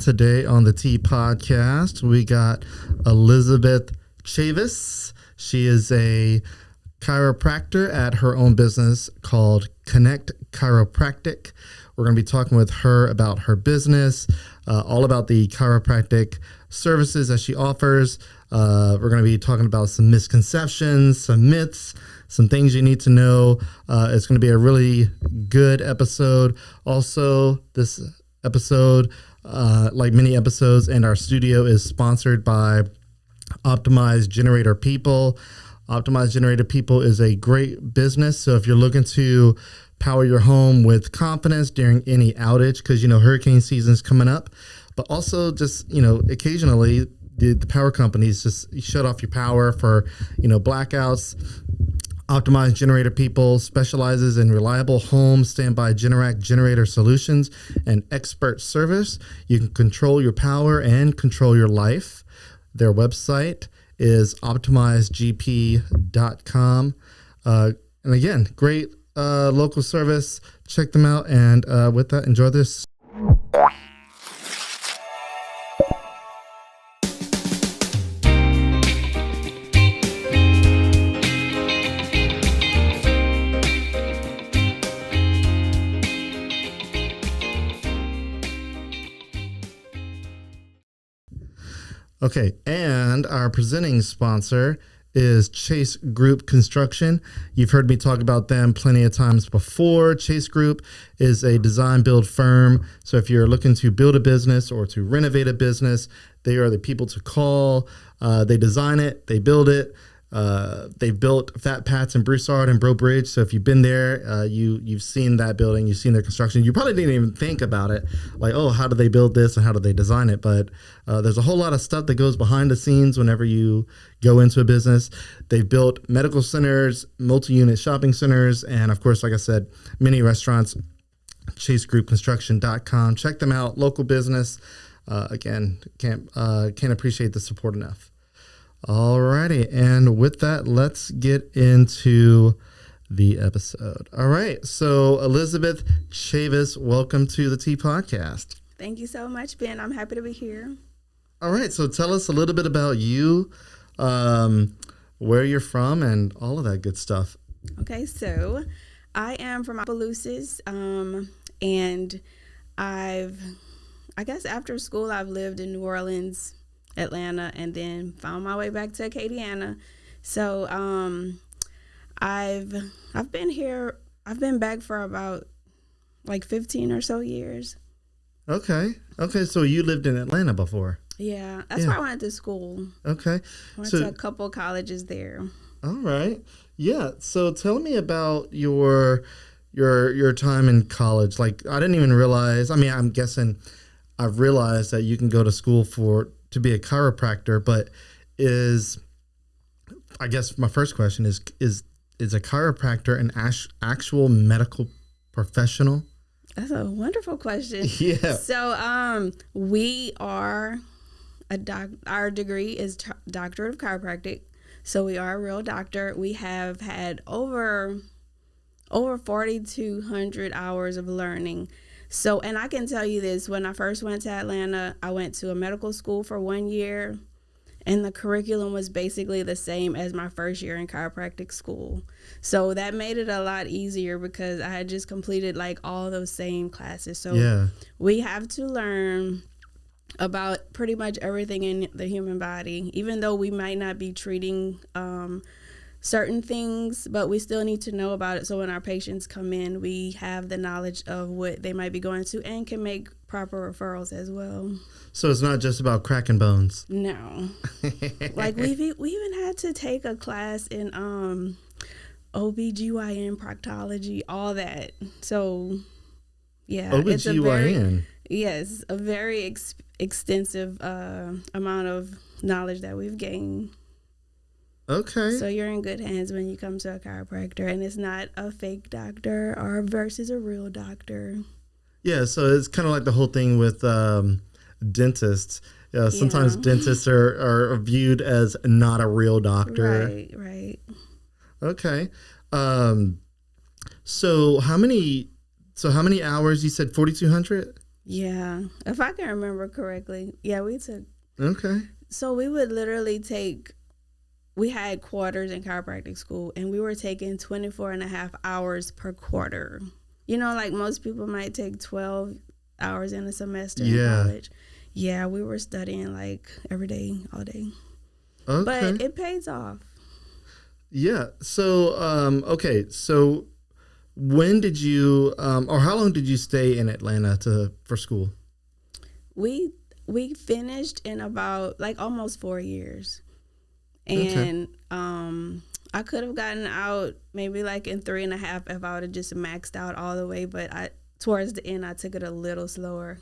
Today on the T Podcast, we got Elizabeth Chavis. She is a chiropractor at her own business called Connect Chiropractic. We're going to be talking with her about her business, all about the chiropractic services that she offers. We're going to be talking about some misconceptions, some myths, some things you need to know. It's going to be a really good episode. Also, this episode, like many episodes, and our studio is sponsored by Optimized Generator People. Optimized Generator People is a great business. So if you're looking to power your home with confidence during any outage, because, hurricane season's coming up, but also just, occasionally the power companies just shut off your power for, blackouts. Optimized Generator People specializes in reliable home standby Generac generator solutions and expert service. You can control your power and control your life. Their website is optimizedgp.com. And again, great local service. Check them out. And with that, enjoy this. Okay, and our presenting sponsor is Chase Group Construction. You've heard me talk about them plenty of times before. Chase Group is a design build firm. So if you're looking to build a business or to renovate a business, they are the people to call. They design it, they build it. They've built Fat Pat's in Broussard and Bro Bridge. So if you've been there, you've seen that building, you've seen their construction. You probably didn't even think about it, like, oh, how do they build this and how do they design it? But there's a whole lot of stuff that goes behind the scenes whenever you go into a business. They've built medical centers, multi-unit shopping centers, and of course, like I said, many restaurants. ChaseGroupConstruction.com. Check them out. Local business. Again, can't appreciate the support enough. Alrighty, and with that, let's get into the episode. All right, so Elizabeth Chavis, welcome to the T Podcast. Thank you so much, Ben. I'm happy to be here. All right, so tell us a little bit about you, where you're from, and all of that good stuff. Okay, so I am from Opelousas, and I guess after school, I've lived in New Orleans, Atlanta, and then found my way back to Acadiana. So I've been here. I've been back for about like 15 or so years. Okay. So you lived in Atlanta before. Yeah, that's where I went to school. Okay. I went to a couple colleges there. All right. Yeah. So tell me about your time in college. Like, I didn't even realize. I mean, I'm guessing I've realized that you can go to school to be a chiropractor, but I guess my first question is a chiropractor an actual medical professional? That's a wonderful question. Yeah. So we are our degree is Doctorate of Chiropractic. So we are a real doctor. We have had over 4,200 hours of learning. So, and I can tell you this, when I first went to Atlanta, I went to a medical school for 1 year, and the curriculum was basically the same as my first year in chiropractic school. So that made it a lot easier because I had just completed like all those same classes. So we have to learn about pretty much everything in the human body, even though we might not be treating certain things, but we still need to know about it. So when our patients come in, we have the knowledge of what they might be going to and can make proper referrals as well. So it's not just about cracking bones. No. Like we even had to take a class in OBGYN, proctology, all that. So yeah, OBGYN. It's a very extensive amount of knowledge that we've gained. Okay. So you're in good hands when you come to a chiropractor, and it's not a fake doctor or versus a real doctor. Yeah, so it's kind of like the whole thing with dentists. Sometimes dentists are viewed as not a real doctor. Right. Okay. So how many hours? You said 4,200? Yeah, if I can remember correctly. Yeah, we took. Okay. So we would literally take. We had quarters in chiropractic school, and we were taking 24 and a half hours per quarter. You know, like most people might take 12 hours in a semester in college. Yeah, we were studying like every day, all day. Okay. But it pays off. Yeah. So, okay. So, when did you, or how long did you stay in Atlanta for school? We finished in about like almost 4 years, and I could have gotten out maybe like in 3.5 if I would have just maxed out all the way. But towards the end I took it a little slower.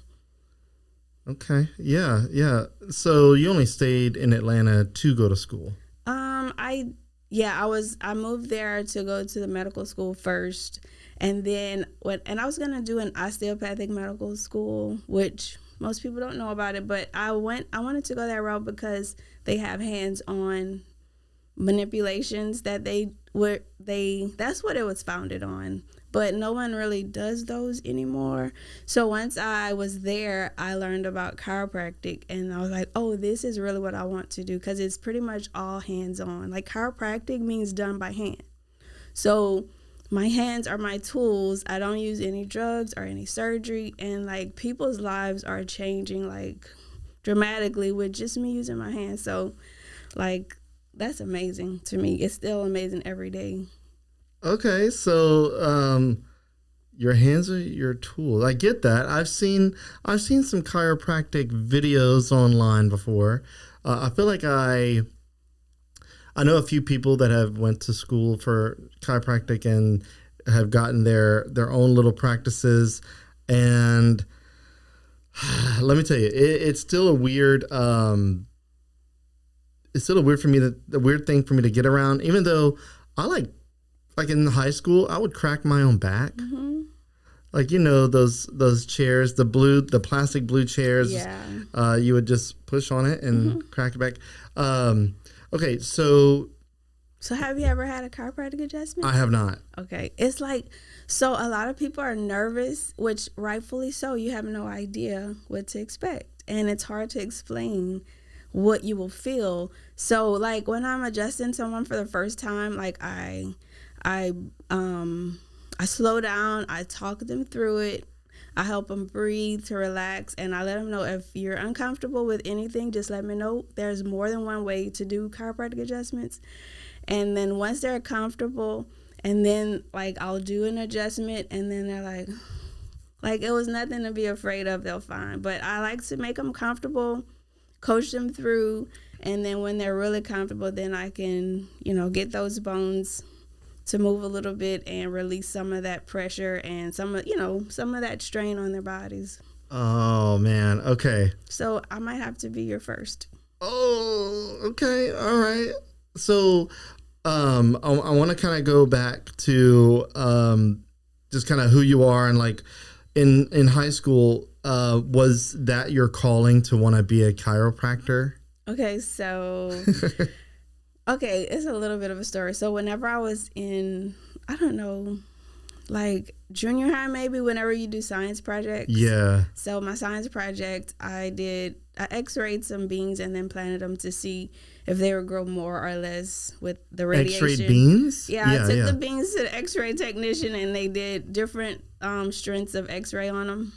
Okay. Yeah. Yeah. So you only stayed in Atlanta to go to school. I moved there to go to the medical school first, and then I was gonna do an osteopathic medical school, which most people don't know about it, but I wanted to go that route because they have hands-on manipulations that that's what it was founded on, but no one really does those anymore. So once I was there, I learned about chiropractic, and I was like, oh, this is really what I want to do, because it's pretty much all hands-on. Like, chiropractic means done by hand, so my hands are my tools. I don't use any drugs or any surgery, and like people's lives are changing like dramatically with just me using my hands. So like that's amazing to me. It's still amazing every day. Okay, so your hands are your tool. I get that. I've seen some chiropractic videos online before. I feel like I know a few people that have went to school for chiropractic and have gotten their own little practices. And let me tell you, it's still a weird weird thing for me to get around, even though I like in high school, I would crack my own back. Mm-hmm. Like, you know, those chairs, the plastic blue chairs, you would just push on it and crack it back. Okay, so have you ever had a chiropractic adjustment? I have not. Okay. It's like, so a lot of people are nervous, which rightfully so. You have no idea what to expect, and it's hard to explain what you will feel. So like when I'm adjusting someone for the first time, like I slow down, I talk them through it, I help them breathe to relax, and I let them know if you're uncomfortable with anything, just let me know. There's more than one way to do chiropractic adjustments. And then once they're comfortable, and then like I'll do an adjustment, and then they're like it was nothing to be afraid of, they'll find. But I like to make them comfortable, coach them through, and then when they're really comfortable, then I can, get those bones to move a little bit and release some of that pressure and some of that strain on their bodies. Oh man, okay. So I might have to be your first. Oh, okay, all right. So, I want to kind of go back to just kind of who you are, and like in high school, was that your calling to want to be a chiropractor? Okay, so. Okay, it's a little bit of a story. So whenever I was in, I don't know, like junior high maybe, whenever you do science projects. Yeah. So my science project, I x-rayed some beans and then planted them to see if they would grow more or less with the radiation. X-rayed beans? Yeah, I took the beans to the x-ray technician, and they did different strengths of x-ray on them.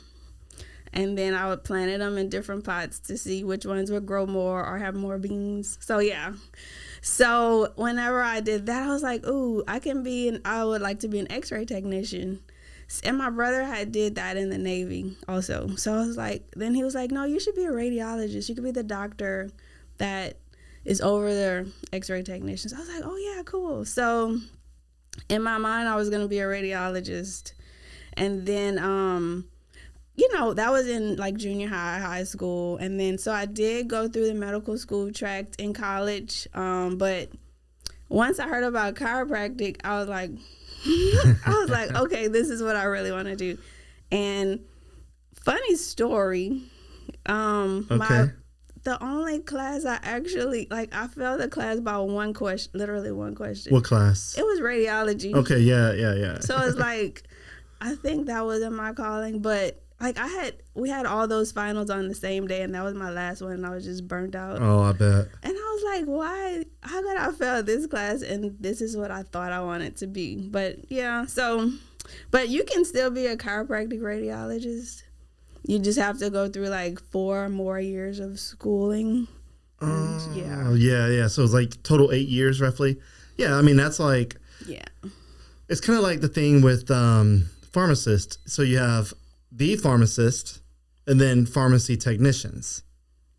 And then I would plant them in different pots to see which ones would grow more or have more beans. So yeah. So whenever I did that, I was like, ooh, I would like to be an x-ray technician. And my brother had did that in the Navy also. So I was like, then he was like, no, you should be a radiologist. You could be the doctor that is over the x-ray technicians. I was like, oh yeah, cool. So in my mind, I was going to be a radiologist. And then, that was in like junior high school. And then, so I did go through the medical school track in college. But once I heard about chiropractic, I was like, okay, this is what I really want to do. And funny story, the only class I actually, I failed the class by one question, literally one question. What class? It was radiology. Okay, yeah. So it's like, I think that wasn't my calling, but like we had all those finals on the same day, and that was my last one, and I was just burnt out. Oh, I bet. And I was like, why? How could I fail this class? And this is what I thought I wanted to be. But yeah, but you can still be a chiropractic radiologist. You just have to go through like 4 more years of schooling. Yeah. So it's like total 8 years roughly. Yeah, I mean, that's like, yeah. It's kind of like the thing with pharmacists. So you have the pharmacist and then pharmacy technicians.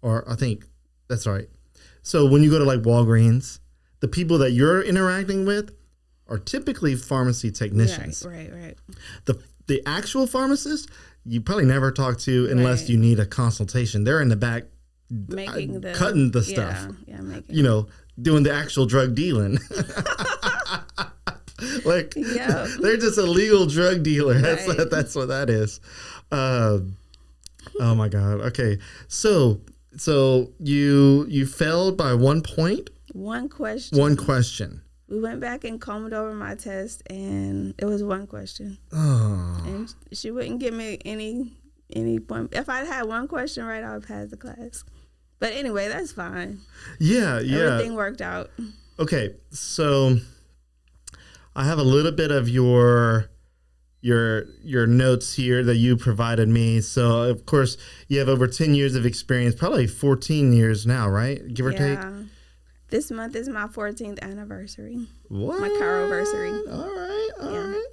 Or I think that's right. So when you go to like Walgreens, the people that you're interacting with are typically pharmacy technicians. Right. The actual pharmacist, you probably never talk to unless you need a consultation. They're in the back cutting the stuff. Yeah, doing the actual drug dealing. Like, they're just a legal drug dealer. Right. That's what that is. Oh my God. Okay. So you failed by 1 point? One question. One question. We went back and combed over my test, and it was one question. Oh. And she wouldn't give me any point. If I had one question right, I would pass the class. But anyway, that's fine. Yeah. Everything worked out. Okay, so I have a little bit of your notes here that you provided me. So, of course, you have over 10 years of experience, probably 14 years now, right? Give or take? This month is my 14th anniversary. What? My chiroversary. All right.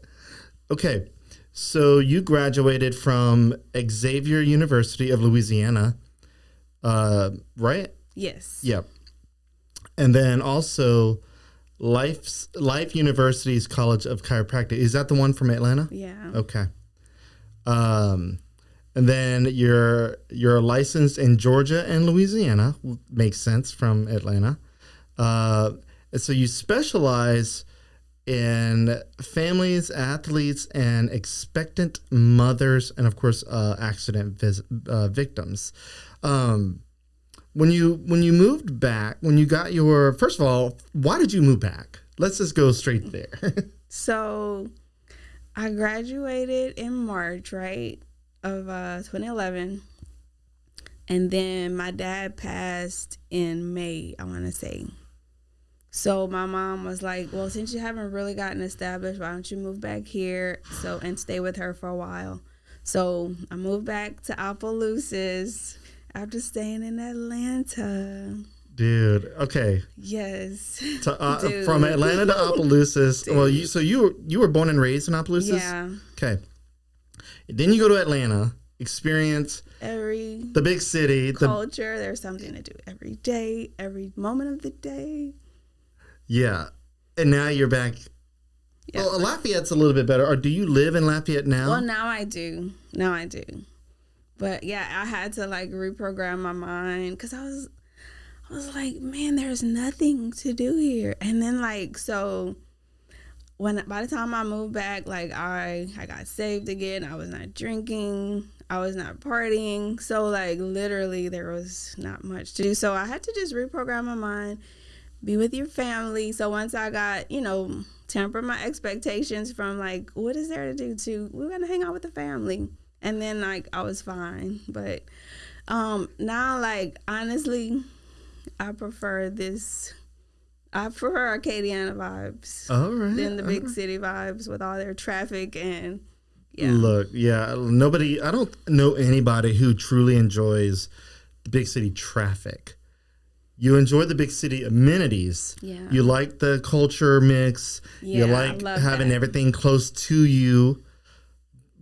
Okay, so you graduated from Xavier University of Louisiana, right? Yes. Yep. And then also Life University's College of Chiropractic. Is that the one from Atlanta? Yeah. Okay. And then you're licensed in Georgia and Louisiana. Makes sense from Atlanta. And so you specialize in families, athletes, and expectant mothers, and of course, accident victims. When you moved back, when you got first of all, why did you move back? Let's just go straight there. So I graduated in March, right, of 2011. And then my dad passed in May, I want to say. So my mom was like, well, since you haven't really gotten established, why don't you move back here and stay with her for a while? So I moved back to Opelousas after staying in Atlanta. Dude, okay. Yes. From Atlanta to Opelousas. Dude. Well, you were born and raised in Opelousas? Yeah. Okay. Then you go to Atlanta, experience the big city. Culture. There's something to do every day, every moment of the day. Yeah. And now you're back. Yeah. Well, Lafayette's a little bit better. Or do you live in Lafayette now? Well, now I do. But yeah, I had to like reprogram my mind because I was like, man, there's nothing to do here. And then like, so by the time I moved back, like I got saved again. I was not drinking. I was not partying. So like literally there was not much to do. So I had to just reprogram my mind, be with your family. So once I got, temper my expectations from like, what is there to do to, we're going to hang out with the family. And then like, I was fine. But now like, honestly, I prefer Acadiana vibes than the big city vibes with all their traffic and yeah. Look, yeah, I don't know anybody who truly enjoys the big city traffic. You enjoy the big city amenities. Yeah. You like the culture mix. Yeah, you like having everything close to you.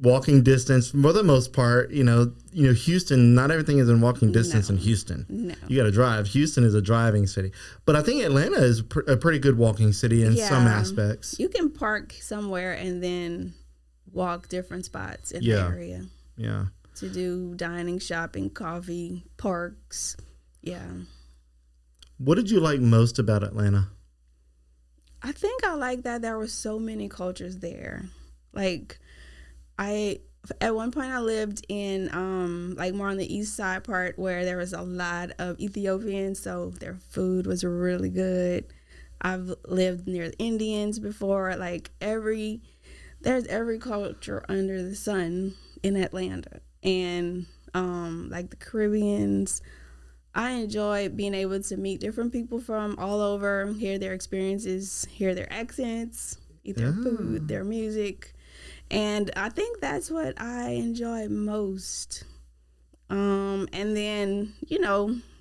Walking distance, for the most part, Houston, not everything is in walking distance in Houston. No. You got to drive. Houston is a driving city. But I think Atlanta is a pretty good walking city in some aspects. You can park somewhere and then walk different spots in the area. Yeah. To do dining, shopping, coffee, parks. Yeah. What did you like most about Atlanta? I think I like that there were so many cultures there. Like, at one point I lived in like more on the east side part where there was a lot of Ethiopians, so their food was really good. I've lived near the Indians before. Like there's every culture under the sun in Atlanta. and like the Caribbeans. I enjoy being able to meet different people from all over, hear their experiences, hear their accents, eat their food, their music. And I think that's what I enjoy most. And then,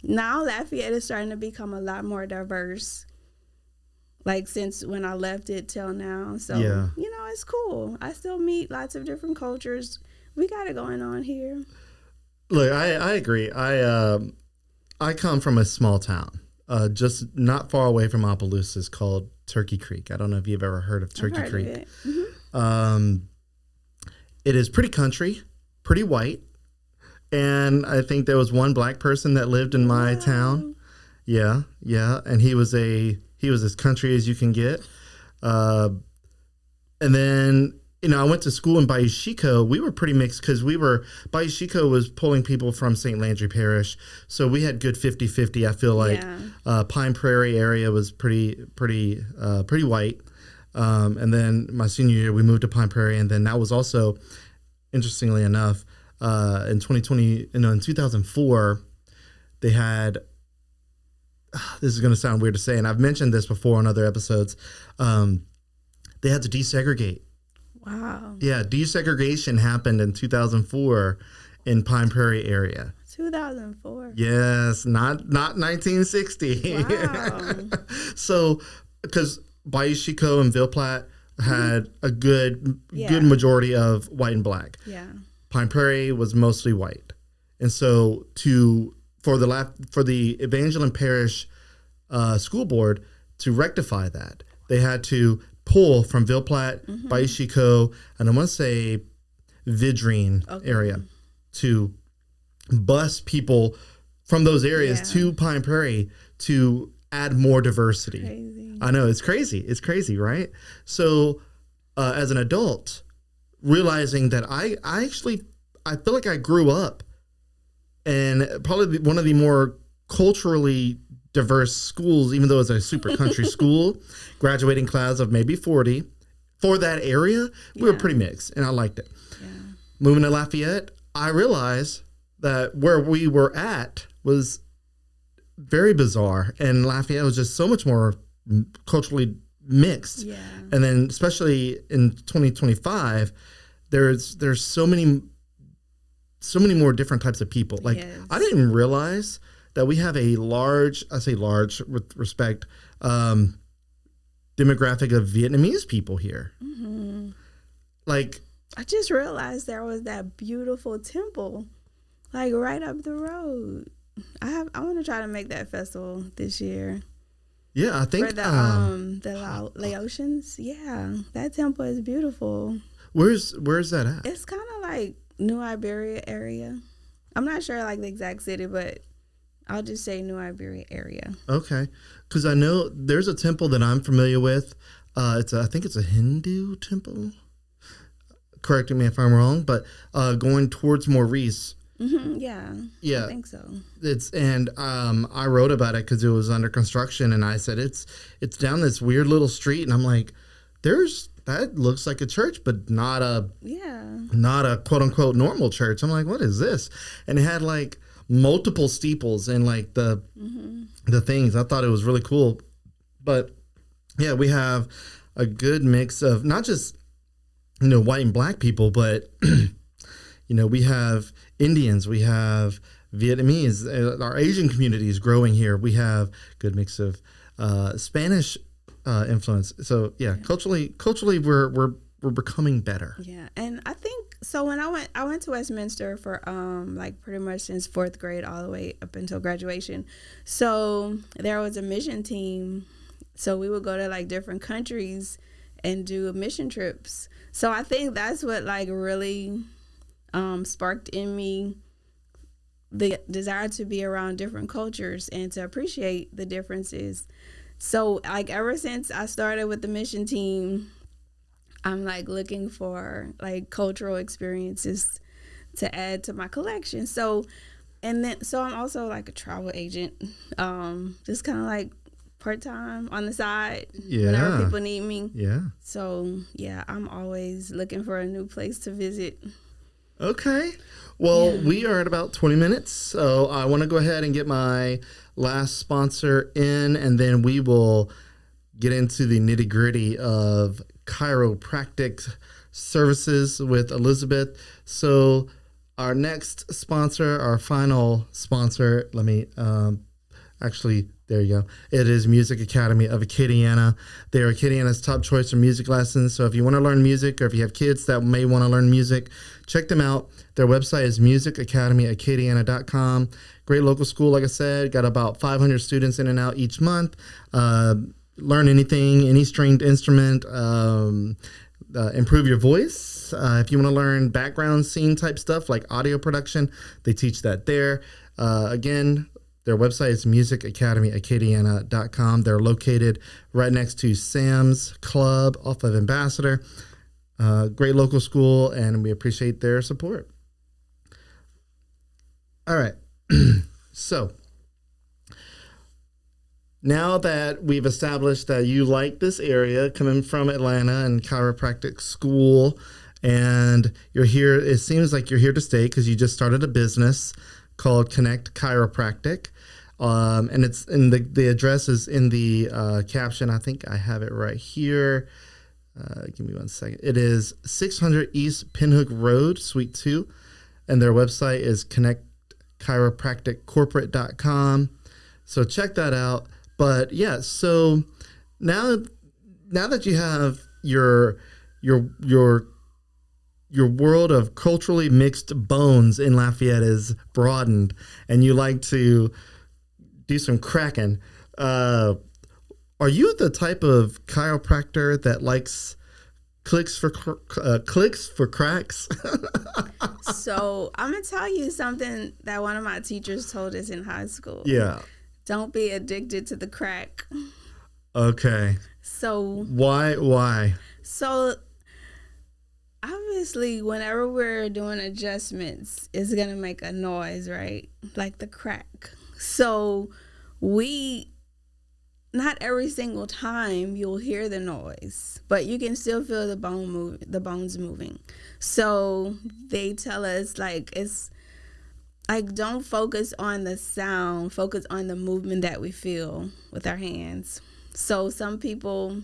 now Lafayette is starting to become a lot more diverse. Like since when I left it till now. So, it's cool. I still meet lots of different cultures. We got it going on here. Look, I agree. I come from a small town, just not far away from Opelousas called Turkey Creek. I don't know if you've ever heard of Turkey Creek. Of it. Mm-hmm. It is pretty country, pretty white. And I think there was one black person that lived in my town. Yeah. And he was as country as you can get. And then, I went to school in Bayou Chico. We were pretty mixed because Bayou Chico was pulling people from St. Landry Parish. So we had good 50-50. I feel like Pine Prairie area was pretty white. And then my senior year, we moved to Pine Prairie. And then that was also, interestingly enough, in 2004, they had, this is going to sound weird to say, and I've mentioned this before on other episodes, they had to desegregate. Wow. Yeah, desegregation happened in 2004 in Pine Prairie area. 2004. Yes, not 1960. Wow. So, because Bayou Chico and Ville Platte had a good majority of white and black. Yeah. Pine Prairie was mostly white, and so for the Evangeline Parish school board to rectify that, they had to pull from Ville Platte, Bayou Chico, and I want to say Vidrine area to bus people from those areas to Pine Prairie to add more diversity. Crazy. I know, it's crazy. It's crazy, right? So as an adult, realizing that I feel like I grew up in probably one of the more culturally diverse schools, even though it's a super country school, graduating class of maybe 40. For that area, we were pretty mixed, and I liked it. Yeah. Moving to Lafayette, I realized that where we were at was very bizarre, and Lafayette was just so much more culturally mixed. Yeah. And then especially in 2025, there's so many more different types of people. Like I didn't realize that we have a large, I say large with respect, demographic of Vietnamese people here. Mm-hmm. Like I just realized there was that beautiful temple, like right up the road. I want to try to make that festival this year. Yeah, I think for the Laotians. Yeah, that temple is beautiful. Where's that at? It's kind of like New Iberia area. I'm not sure like the exact city, but I'll just say New Iberia area. Okay, because I know there's a temple that I'm familiar with. I think it's a Hindu temple. Correct me if I'm wrong, but going towards Maurice. Mm-hmm, yeah, I think so. I wrote about it because it was under construction, and I said it's down this weird little street, and I'm like, that looks like a church, but not a quote unquote normal church. I'm like, what is this? And it had like multiple steeples and like the things. I thought it was really cool, but yeah, we have a good mix of not just white and black people, but we have Indians, we have Vietnamese, our Asian community is growing here. We have good mix of Spanish influence. So culturally we're becoming better. Yeah, and I think so. When I went to Westminster for like pretty much since 4th grade all the way up until graduation. So there was a mission team. So we would go to like different countries and do mission trips. So I think that's what like really sparked in me the desire to be around different cultures and to appreciate the differences. So like ever since I started with the mission team, I'm like looking for like cultural experiences to add to my collection. So I'm also like a travel agent, just kind of like part-time on the side whenever people need me. Yeah. So yeah, I'm always looking for a new place to visit. Okay. Well, we are at about 20 minutes, so I want to go ahead and get my last sponsor in, and then we will get into the nitty gritty of chiropractic services with Elizabeth. So our next sponsor, our final sponsor, let me actually, there you go. It is Music Academy of Acadiana. They are Acadiana's top choice for music lessons. So if you want to learn music, or if you have kids that may want to learn music, check them out. Their website is musicacademyacadiana.com. Great local school, like I said. Got about 500 students in and out each month. Learn anything, any stringed instrument. Improve your voice. If you want to learn background scene type stuff like audio production, they teach that there. Again, their website is musicacademyacadiana.com. They're located right next to Sam's Club off of Ambassador. Great local school, and we appreciate their support. All right. So now that we've established that you like this area, coming from Atlanta and chiropractic school, and you're here, it seems like you're here to stay because you just started a business called Connect Chiropractic. And it's in the address is in the caption. I think I have it right here. Give me 1 second. It is 600 East Pinhook Road, Suite 2. And their website is connectchiropracticcorporate.com. So check that out. But yeah, so now that you have your world of culturally mixed bones in Lafayette is broadened, and you like to do some cracking, are you the type of chiropractor that likes clicks for cracks? So I'm gonna tell you something that one of my teachers told us in high school. Yeah. Don't be addicted to the crack. Okay. So why? So obviously, whenever we're doing adjustments, it's going to make a noise, right? Like the crack. So not every single time you'll hear the noise, but you can still feel the bones moving. So they tell us, like, it's like, don't focus on the sound, focus on the movement that we feel with our hands. So some people,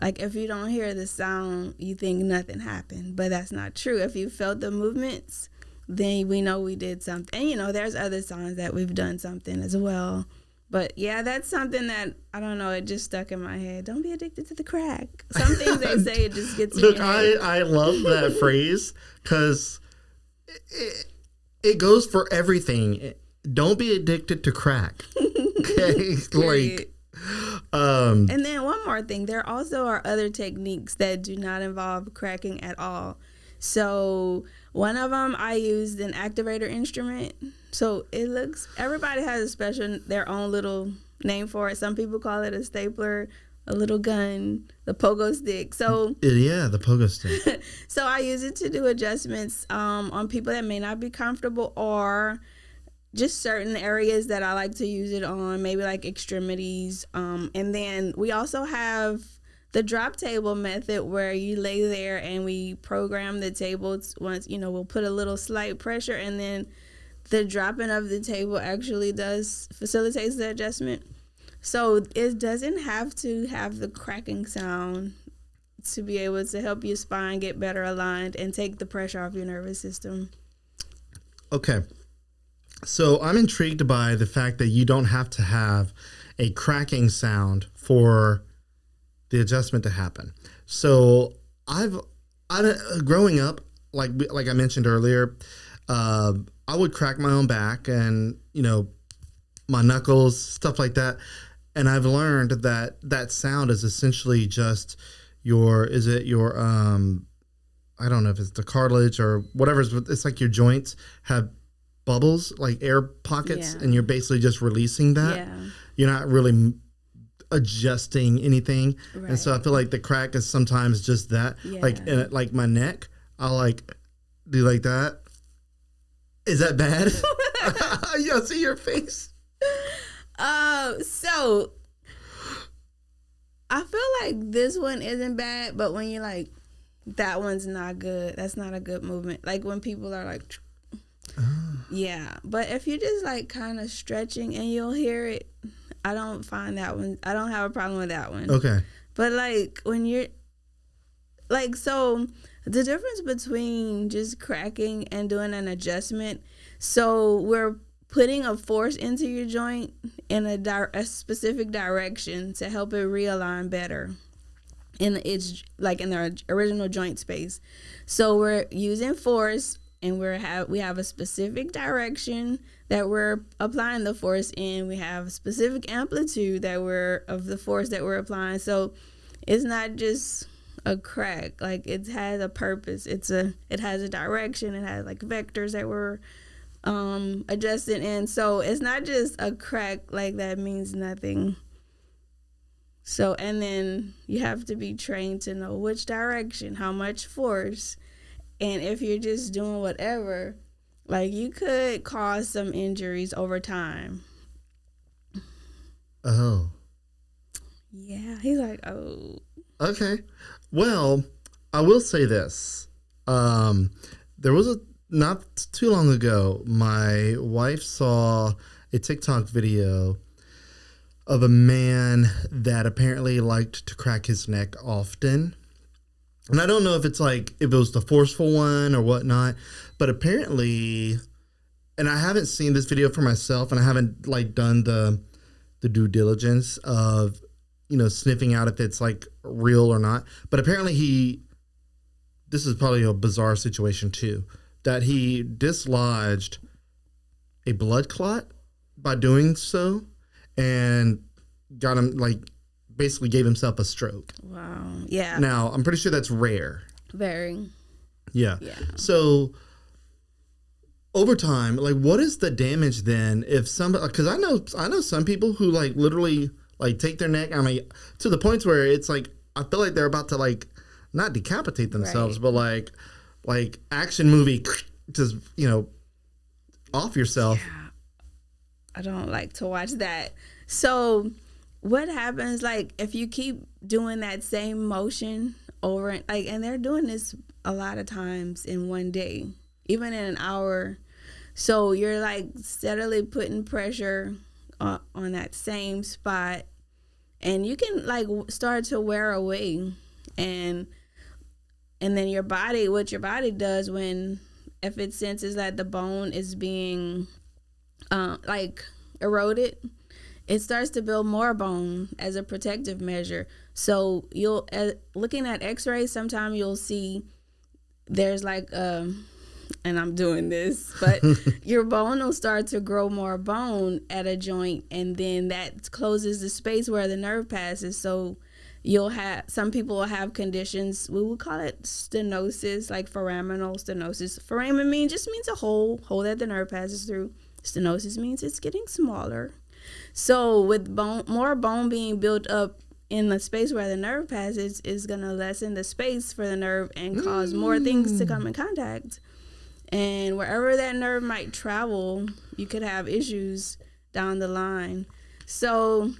like, if you don't hear the sound, you think nothing happened, but that's not true. If you felt the movements, then we know we did something. And, there's other signs that we've done something as well. But, yeah, that's something that, I don't know, it just stuck in my head. Don't be addicted to the crack. Some things they say, it just gets in your head. I love that phrase because it goes for everything. Don't be addicted to crack. Okay? Like... and then one more thing, there also are other techniques that do not involve cracking at all. So one of them, I used an activator instrument. So everybody has their own little name for it. Some people call it a stapler, a little gun, the pogo stick. So yeah, the pogo stick. So I use it to do adjustments on people that may not be comfortable, or just certain areas that I like to use it on, maybe like extremities. And then we also have the drop table method, where you lay there and we program the table once, we'll put a little slight pressure, and then the dropping of the table actually facilitates the adjustment. So it doesn't have to have the cracking sound to be able to help your spine get better aligned and take the pressure off your nervous system. Okay. So I'm intrigued by the fact that you don't have to have a cracking sound for the adjustment to happen. So I growing up, like I mentioned earlier, I would crack my own back and, my knuckles, stuff like that. And I've learned that sound is essentially just I don't know if it's the cartilage or whatever. It's like your joints have bubbles, like air pockets, and you're basically just releasing that. Yeah. You're not really adjusting anything. Right. And so I feel like the crack is sometimes just that. Yeah. Like my neck, I'll do like that. Is that bad? Yeah, see your face. So I feel like this one isn't bad, but when you That one's not good. That's not a good movement. Like when people are like, yeah. But if you're just like kind of stretching and you'll hear it, I don't find that one. I don't have a problem with that one. Okay. But like when you're like, so the difference between just cracking and doing an adjustment. So we're putting a force into your joint in a specific direction to help it realign better in its like in the original joint space. So we're using force, and we have a specific direction that we're applying the force in. We have a specific amplitude of the force that we're applying. So it's not just a crack. Like it has a purpose. It has a direction. It has like vectors that we're adjusting in. So it's not just a crack like that means nothing. So, and then you have to be trained to know which direction, how much force. And if you're just doing whatever, like you could cause some injuries over time. Oh. Yeah. He's like, oh. Okay. Well, I will say this. There was not too long ago, my wife saw a TikTok video of a man that apparently liked to crack his neck often. And I don't know if it was the forceful one or whatnot, but apparently, and I haven't seen this video for myself, and I haven't done the due diligence of, sniffing out if it's real or not. But apparently this is probably a bizarre situation too, that he dislodged a blood clot by doing so, and got him basically gave himself a stroke. Wow. Yeah. Now, I'm pretty sure that's rare. Very. Yeah. So over time, what is the damage then if somebody, because I know some people who literally take their neck, I mean, to the point where it's I feel like they're about to not decapitate themselves, right, but action movie, just, off yourself. Yeah. I don't like to watch that. So what happens, if you keep doing that same motion over and they're doing this a lot of times in one day, even in an hour. So you're steadily putting pressure on that same spot, and you can start to wear away, and then what your body does if it senses that the bone is being eroded, it starts to build more bone as a protective measure. So you'll looking at x-rays, sometimes you'll see there's and I'm doing this, but your bone will start to grow more bone at a joint, and then that closes the space where the nerve passes. So some people will have conditions, we would call it stenosis, foraminal stenosis. Foramen means a hole that the nerve passes through. Stenosis means it's getting smaller. So with more bone being built up in the space where the nerve passes, is going to lessen the space for the nerve and cause more things to come in contact. And wherever that nerve might travel, you could have issues down the line. So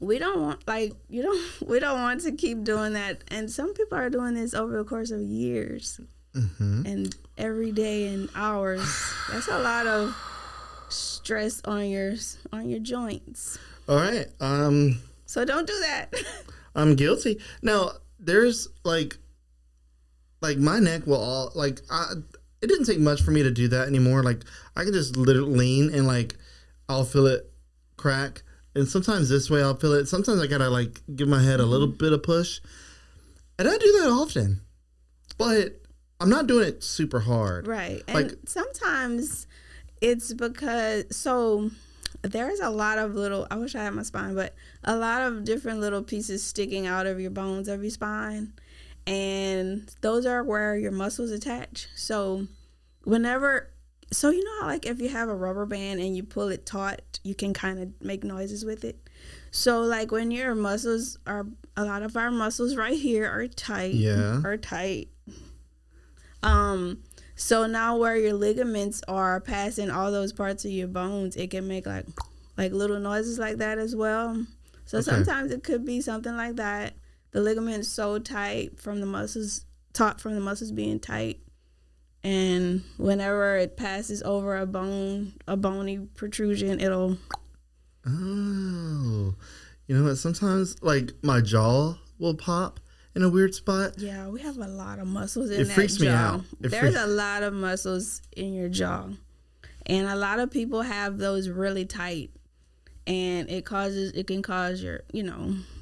we don't want we don't want to keep doing that. And some people are doing this over the course of years, and every day and hours. That's a lot of stress on your joints. All right. So don't do that. I'm guilty. Now, there's my neck will all it didn't take much for me to do that anymore. I can just literally lean and I'll feel it crack. And sometimes this way I'll feel it. Sometimes I gotta give my head a little bit of push. And I do that often. But I'm not doing it super hard. Right. And sometimes it's because, there's a lot of I wish I had my spine, but a lot of different little pieces sticking out of your bones of your spine. And those are where your muscles attach. So you know how if you have a rubber band and you pull it taut, you can kind of make noises with it. So when your muscles a lot of our muscles right here are tight. Yeah. Are tight. So now where your ligaments are passing all those parts of your bones, it can make little noises like that as well. So Sometimes it could be something like that. The ligament's so tight from the muscles taut from the muscles being tight. And whenever it passes over a bony protrusion, it'll. Oh, you know what? Sometimes like my jaw will pop in a weird spot. Yeah, we have a lot of muscles in that jaw. It freaks me out. There's a lot of muscles in your jaw. And a lot of people have those really tight. And it can cause your,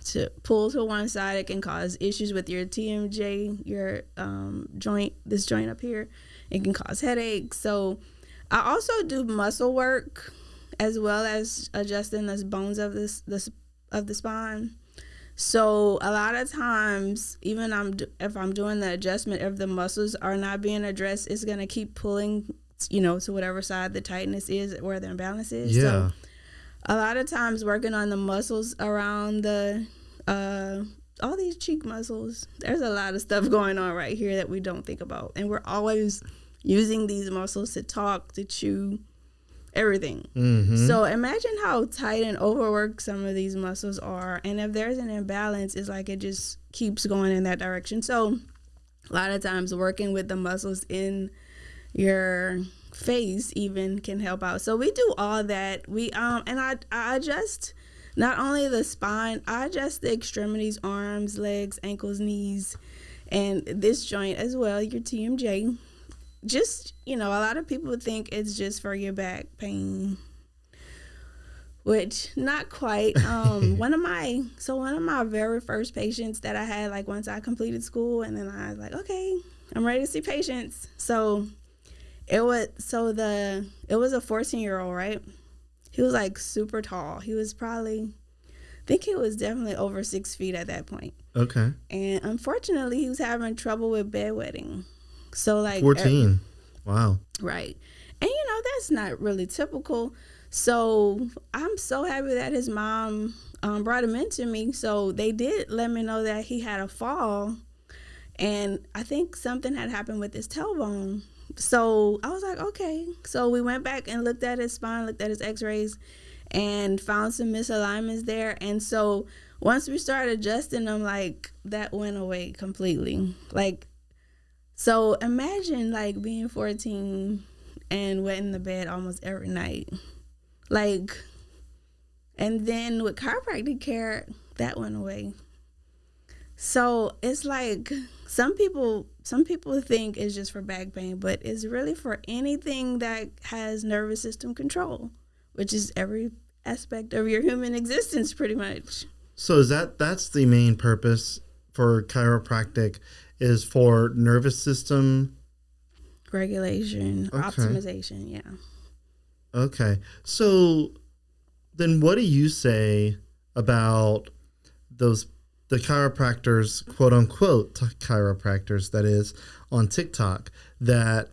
to pull to one side. It can cause issues with your TMJ, your this joint up here. It can cause headaches. So I also do muscle work as well as adjusting the bones of the spine. So a lot of times, even if I'm doing the adjustment, if the muscles are not being addressed, it's going to keep pulling, to whatever side the tightness is, where the imbalance is. Yeah. So a lot of times working on the muscles around all these cheek muscles, there's a lot of stuff going on right here that we don't think about. And we're always using these muscles to talk, to chew, everything. Mm-hmm. So imagine how tight and overworked some of these muscles are. And if there's an imbalance, it's like it just keeps going in that direction. So a lot of times working with the muscles in your face even can help out. So we do all that. We and I adjust not only the spine, I adjust the extremities, arms, legs, ankles, knees, and this joint as well, your TMJ. Just, a lot of people think it's just for your back pain, which not quite. One of my very first patients that I had, like once I completed school, and then I was like, okay, I'm ready to see patients. So it was a 14-year-old, right? He was like super tall. He was I think he was definitely over 6 feet at that point. Okay. And unfortunately, he was having trouble with bedwetting. So like 14. Wow. Right. And that's not really typical. So I'm so happy that his mom brought him into me. So they did let me know that he had a fall, and I think something had happened with his tailbone. So I was like, okay. So we went back and looked at his spine, looked at his x-rays, and found some misalignments there. And so once we started adjusting them, like that went away completely. Like, so imagine like being 14 and wetting the bed almost every night. Like, and then with chiropractic care, that went away. So it's like some people think it's just for back pain, but it's really for anything that has nervous system control, which is every aspect of your human existence pretty much. So that's the main purpose for chiropractic, is for nervous system regulation, optimization, yeah. Okay. So then what do you say about the chiropractors, quote unquote chiropractors, that is, on TikTok, that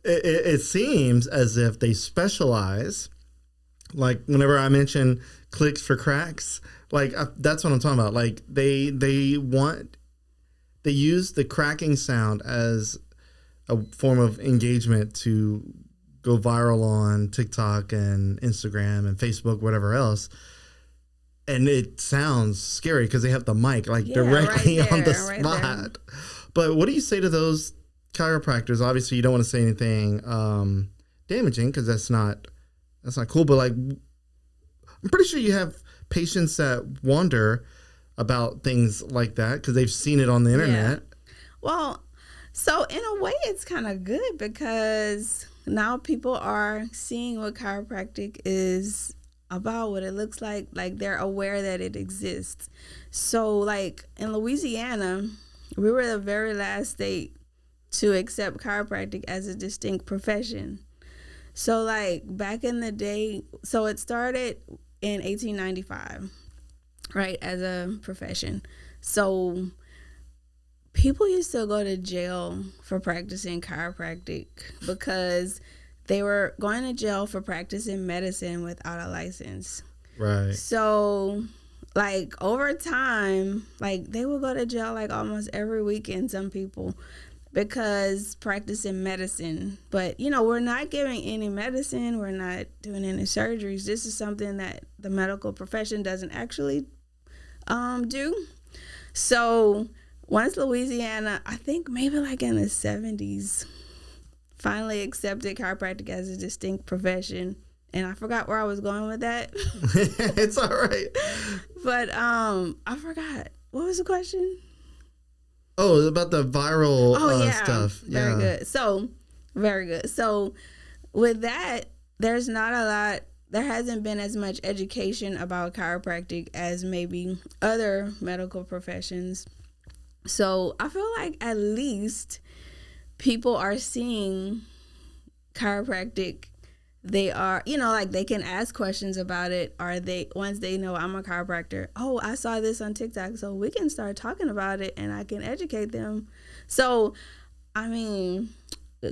it seems as if they specialize, like whenever I mention clicks for cracks, like that's what I'm talking about. Like they use the cracking sound as a form of engagement to go viral on TikTok and Instagram and Facebook, whatever else. And it sounds scary because they have the mic directly on the spot. But what do you say to those chiropractors? Obviously, you don't want to say anything damaging because that's not cool. But like, I'm pretty sure you have patients that wonder about things like that because they've seen it on the internet. Yeah. Well, so in a way, it's kind of good because now people are seeing what chiropractic is about, what it looks like they're aware that it exists. So like in Louisiana, we were the very last state to accept chiropractic as a distinct profession. So like back in the day, so it started in 1895, right, as a profession. So people used to go to jail for practicing chiropractic because they were going to jail for practicing medicine without a license. Right. So, like, over time, like, they would go to jail, like, almost every weekend, some people, because practicing medicine. But, we're not giving any medicine. We're not doing any surgeries. This is something that the medical profession doesn't actually do. So once Louisiana, I think maybe like in the 70s, finally accepted chiropractic as a distinct profession. And I forgot where I was going with that. It's all right. But I forgot. What was the question? Oh, about the viral stuff. Very good. So, very good. So, with that, there's not a lot. There hasn't been as much education about chiropractic as maybe other medical professions. So, I feel like at least people are seeing chiropractic. They are, like they can ask questions about it. Once they know I'm a chiropractor, oh, I saw this on TikTok, so we can start talking about it and I can educate them. So, I mean,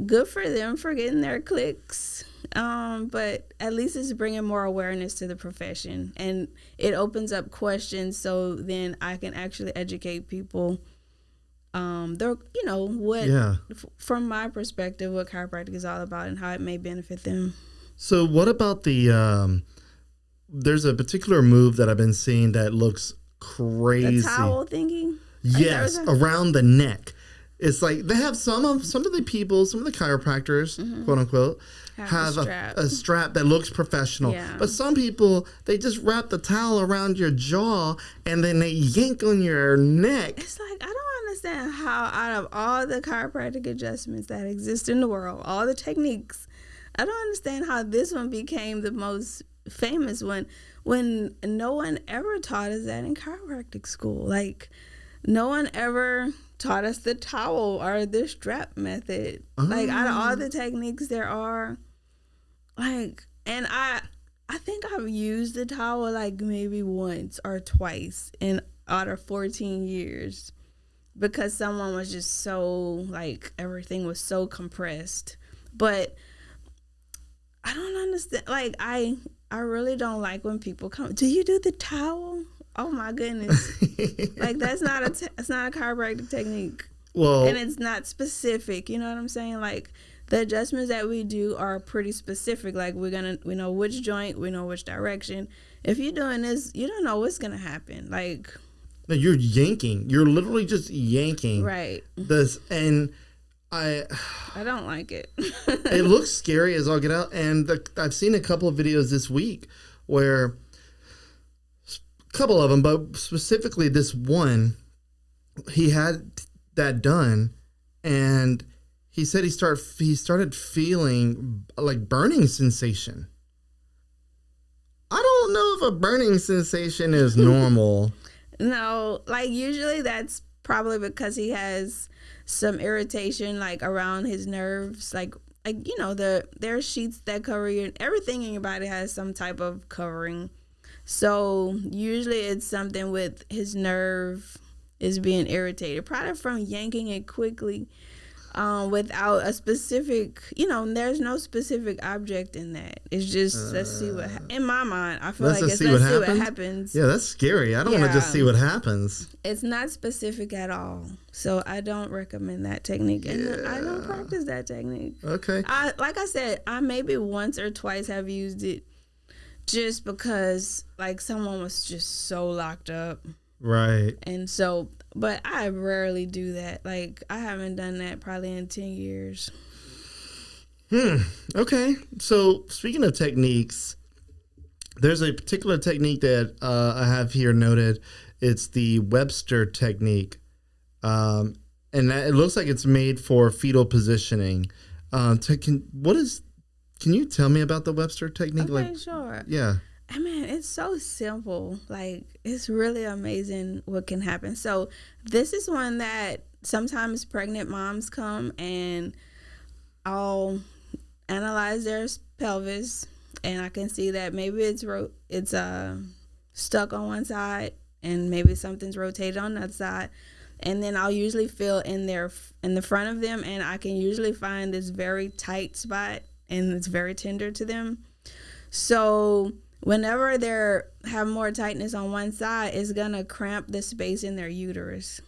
good for them for getting their clicks. But at least it's bringing more awareness to the profession, and it opens up questions, so then I can actually educate people. From my perspective, what chiropractic is all about and how it may benefit them. So what about the, there's a particular move that I've been seeing that looks crazy. The towel thingy? Yes, around the neck. It's like they have some of the people, some of the chiropractors, quote unquote, have a strap that looks professional. Yeah. But some people, they just wrap the towel around your jaw and then they yank on your neck. It's like, I don't understand how out of all the chiropractic adjustments that exist in the world, all the techniques, I don't understand how this one became the most famous one when no one ever taught us that in chiropractic school. Like, no one ever taught us the towel or the strap method. Like, out of all the techniques there are, like, and I think I've used the towel like maybe once or twice out of 14 years because someone was just so, like, everything was so compressed. But I don't understand. Like, I really don't like when people come, do you do the towel? Oh my goodness. Like, that's not a chiropractic technique. Well, and it's not specific, you know what I'm saying? Like, the adjustments that we do are pretty specific. Like, we know which joint, we know which direction. If you're doing this, you don't know what's gonna happen. Like, no, you're yanking. You're literally just yanking. Right. This, and I don't like it. It looks scary as all get out. And I've seen a couple of videos this week where, a couple of them, but specifically this one, he had that done, and he said he started feeling like burning sensation. I don't know if a burning sensation is normal. No, like, usually that's probably because he has some irritation, like, around his nerves, like there are sheets that cover everything in your body has some type of covering. So usually it's something with his nerve is being irritated, probably from yanking it quickly, without a specific, there's no specific object in that. It's just, let's see what, in my mind, I feel like let's see what happens. Yeah, that's scary. I don't want to just see what happens. It's not specific at all. So I don't recommend that technique. And I don't practice that technique. Okay. Like I said, I maybe once or twice have used it just because, like, someone was just so locked up. Right. And so, but I rarely do that. Like, I haven't done that probably in 10 years. Okay. So, speaking of techniques, there's a particular technique that I have here noted. It's the Webster technique. And it looks like it's made for fetal positioning. Can you tell me about the Webster technique? Okay, sure. Yeah. I mean, it's so simple. Like, it's really amazing what can happen. So this is one that sometimes pregnant moms come and I'll analyze their pelvis and I can see that maybe it's stuck on one side and maybe something's rotated on the other side. And then I'll usually feel in the front of them, and I can usually find this very tight spot and it's very tender to them. So whenever they have more tightness on one side, it's going to cramp the space in their uterus.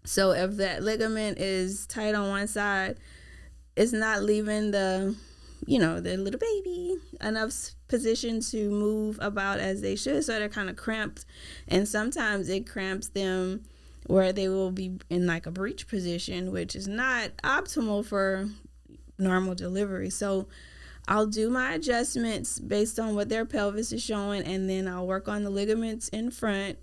So if that ligament is tight on one side, it's not leaving the little baby enough position to move about as they should. So they're kind of cramped. And sometimes it cramps them where they will be in like a breech position, which is not optimal for normal delivery. So I'll do my adjustments based on what their pelvis is showing, and then I'll work on the ligaments in front.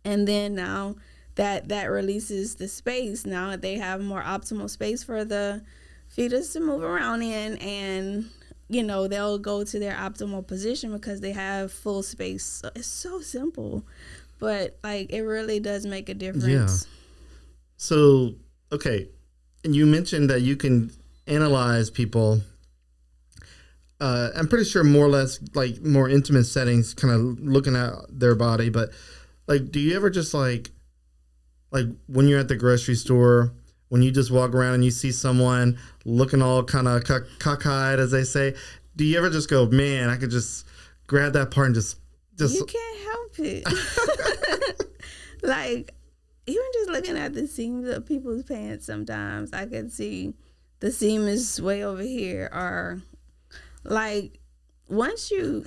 And then now that releases the space. Now they have more optimal space for the fetus to move around in, and they'll go to their optimal position because they have full space. So it's so simple, but like it really does make a difference. Yeah. So, okay. And you mentioned that you can analyze people. I'm pretty sure more or less like more intimate settings, kind of looking at their body. But like, do you ever just like when you're at the grocery store, when you just walk around and you see someone looking all kind of cockeyed, as they say, do you ever just go, man, I could just grab that part and just You can't help it. Like, even just looking at the seams of people's pants, sometimes I could see the seam is way over here, or like once you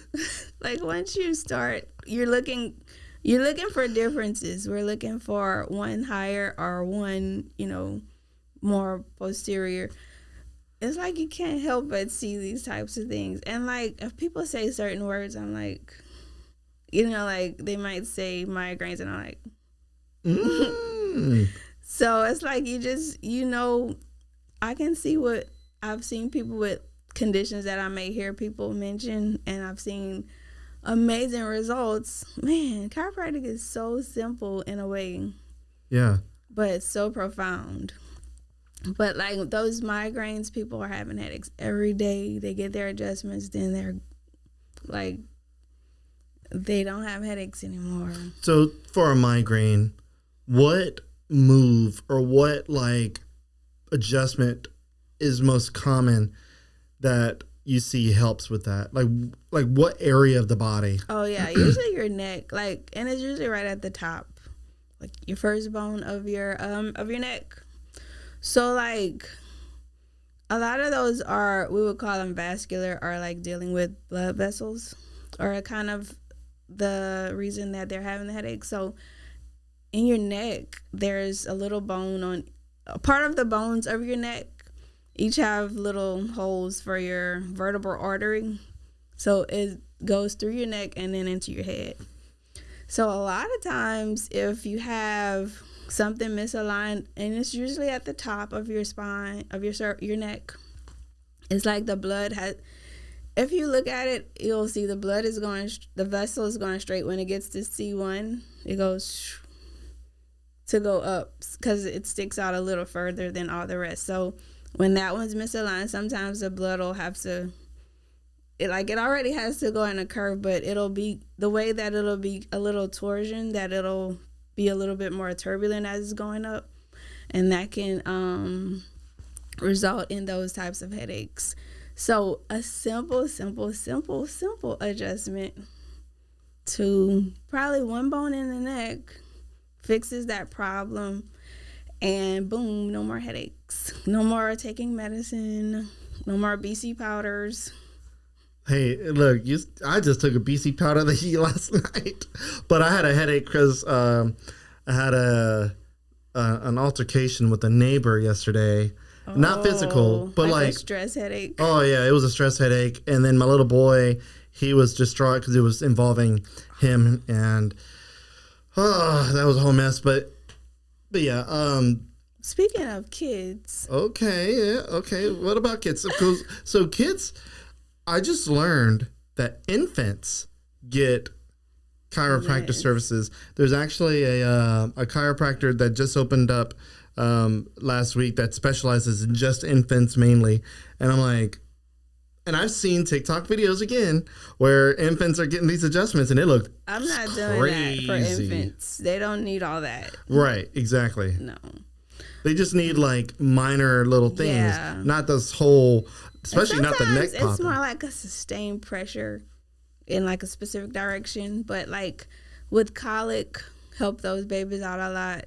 start, you're looking for differences. We're looking for one higher or one, more posterior. It's like you can't help but see these types of things. And like if people say certain words, I'm like, like they might say migraines, and I'm like, So it's like you just, I can see what I've seen people with conditions that I may hear people mention, and I've seen amazing results. Man, chiropractic is so simple in a way. Yeah. But it's so profound. But like those migraines, people are having headaches every day. They get their adjustments, then they're like, they don't have headaches anymore. So for a migraine, what move or what like adjustment is most common that you see helps with that? Like what area of the body? Oh yeah, usually your neck, and it's usually right at the top, like your first bone of your neck. So like a lot of those are, we would call them vascular, or like dealing with blood vessels, or kind of the reason that they're having the headache. So in your neck, there's a little bone on a part of the bones of your neck. Each have little holes for your vertebral artery. So it goes through your neck and then into your head. So a lot of times if you have something misaligned, and it's usually at the top of your spine, of your neck, it's like the blood has, if you look at it, you'll see the blood is going, the vessel is going straight. When it gets to C1, it goes to go up because it sticks out a little further than all the rest. So when that one's misaligned, sometimes the blood will have to, it already has to go in a curve, but it'll be the way that it'll be a little torsion, that it'll be a little bit more turbulent as it's going up, and that can result in those types of headaches. So a simple adjustment to probably one bone in the neck fixes that problem, and boom, no more headaches, no more taking medicine, no more BC powders. Hey, look, I just took a BC powder last night, but I had a headache because I had an altercation with a neighbor yesterday. Not physical, but like a stress headache. Oh yeah, it was a stress headache. And then my little boy, he was distraught because it was involving him, and that was a whole mess. But yeah. Speaking of kids. Okay. What about kids? So kids, I just learned that infants get chiropractor services. There's actually a chiropractor that just opened up last week that specializes in just infants mainly. And I'm like, and I've seen TikTok videos again where infants are getting these adjustments, and it looked I'm not doing that for infants. They don't need all that. Right, exactly. No. They just need like minor little things, not this whole, especially not the neck popping. It's more like a sustained pressure in like a specific direction, but like with colic, help those babies out a lot.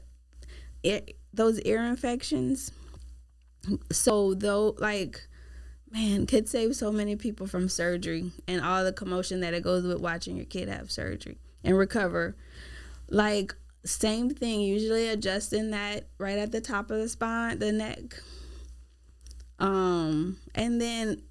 Those ear infections, so though, like, man, could save so many people from surgery and all the commotion that it goes with watching your kid have surgery and recover. Like, same thing, usually adjusting that right at the top of the spine, the neck. And then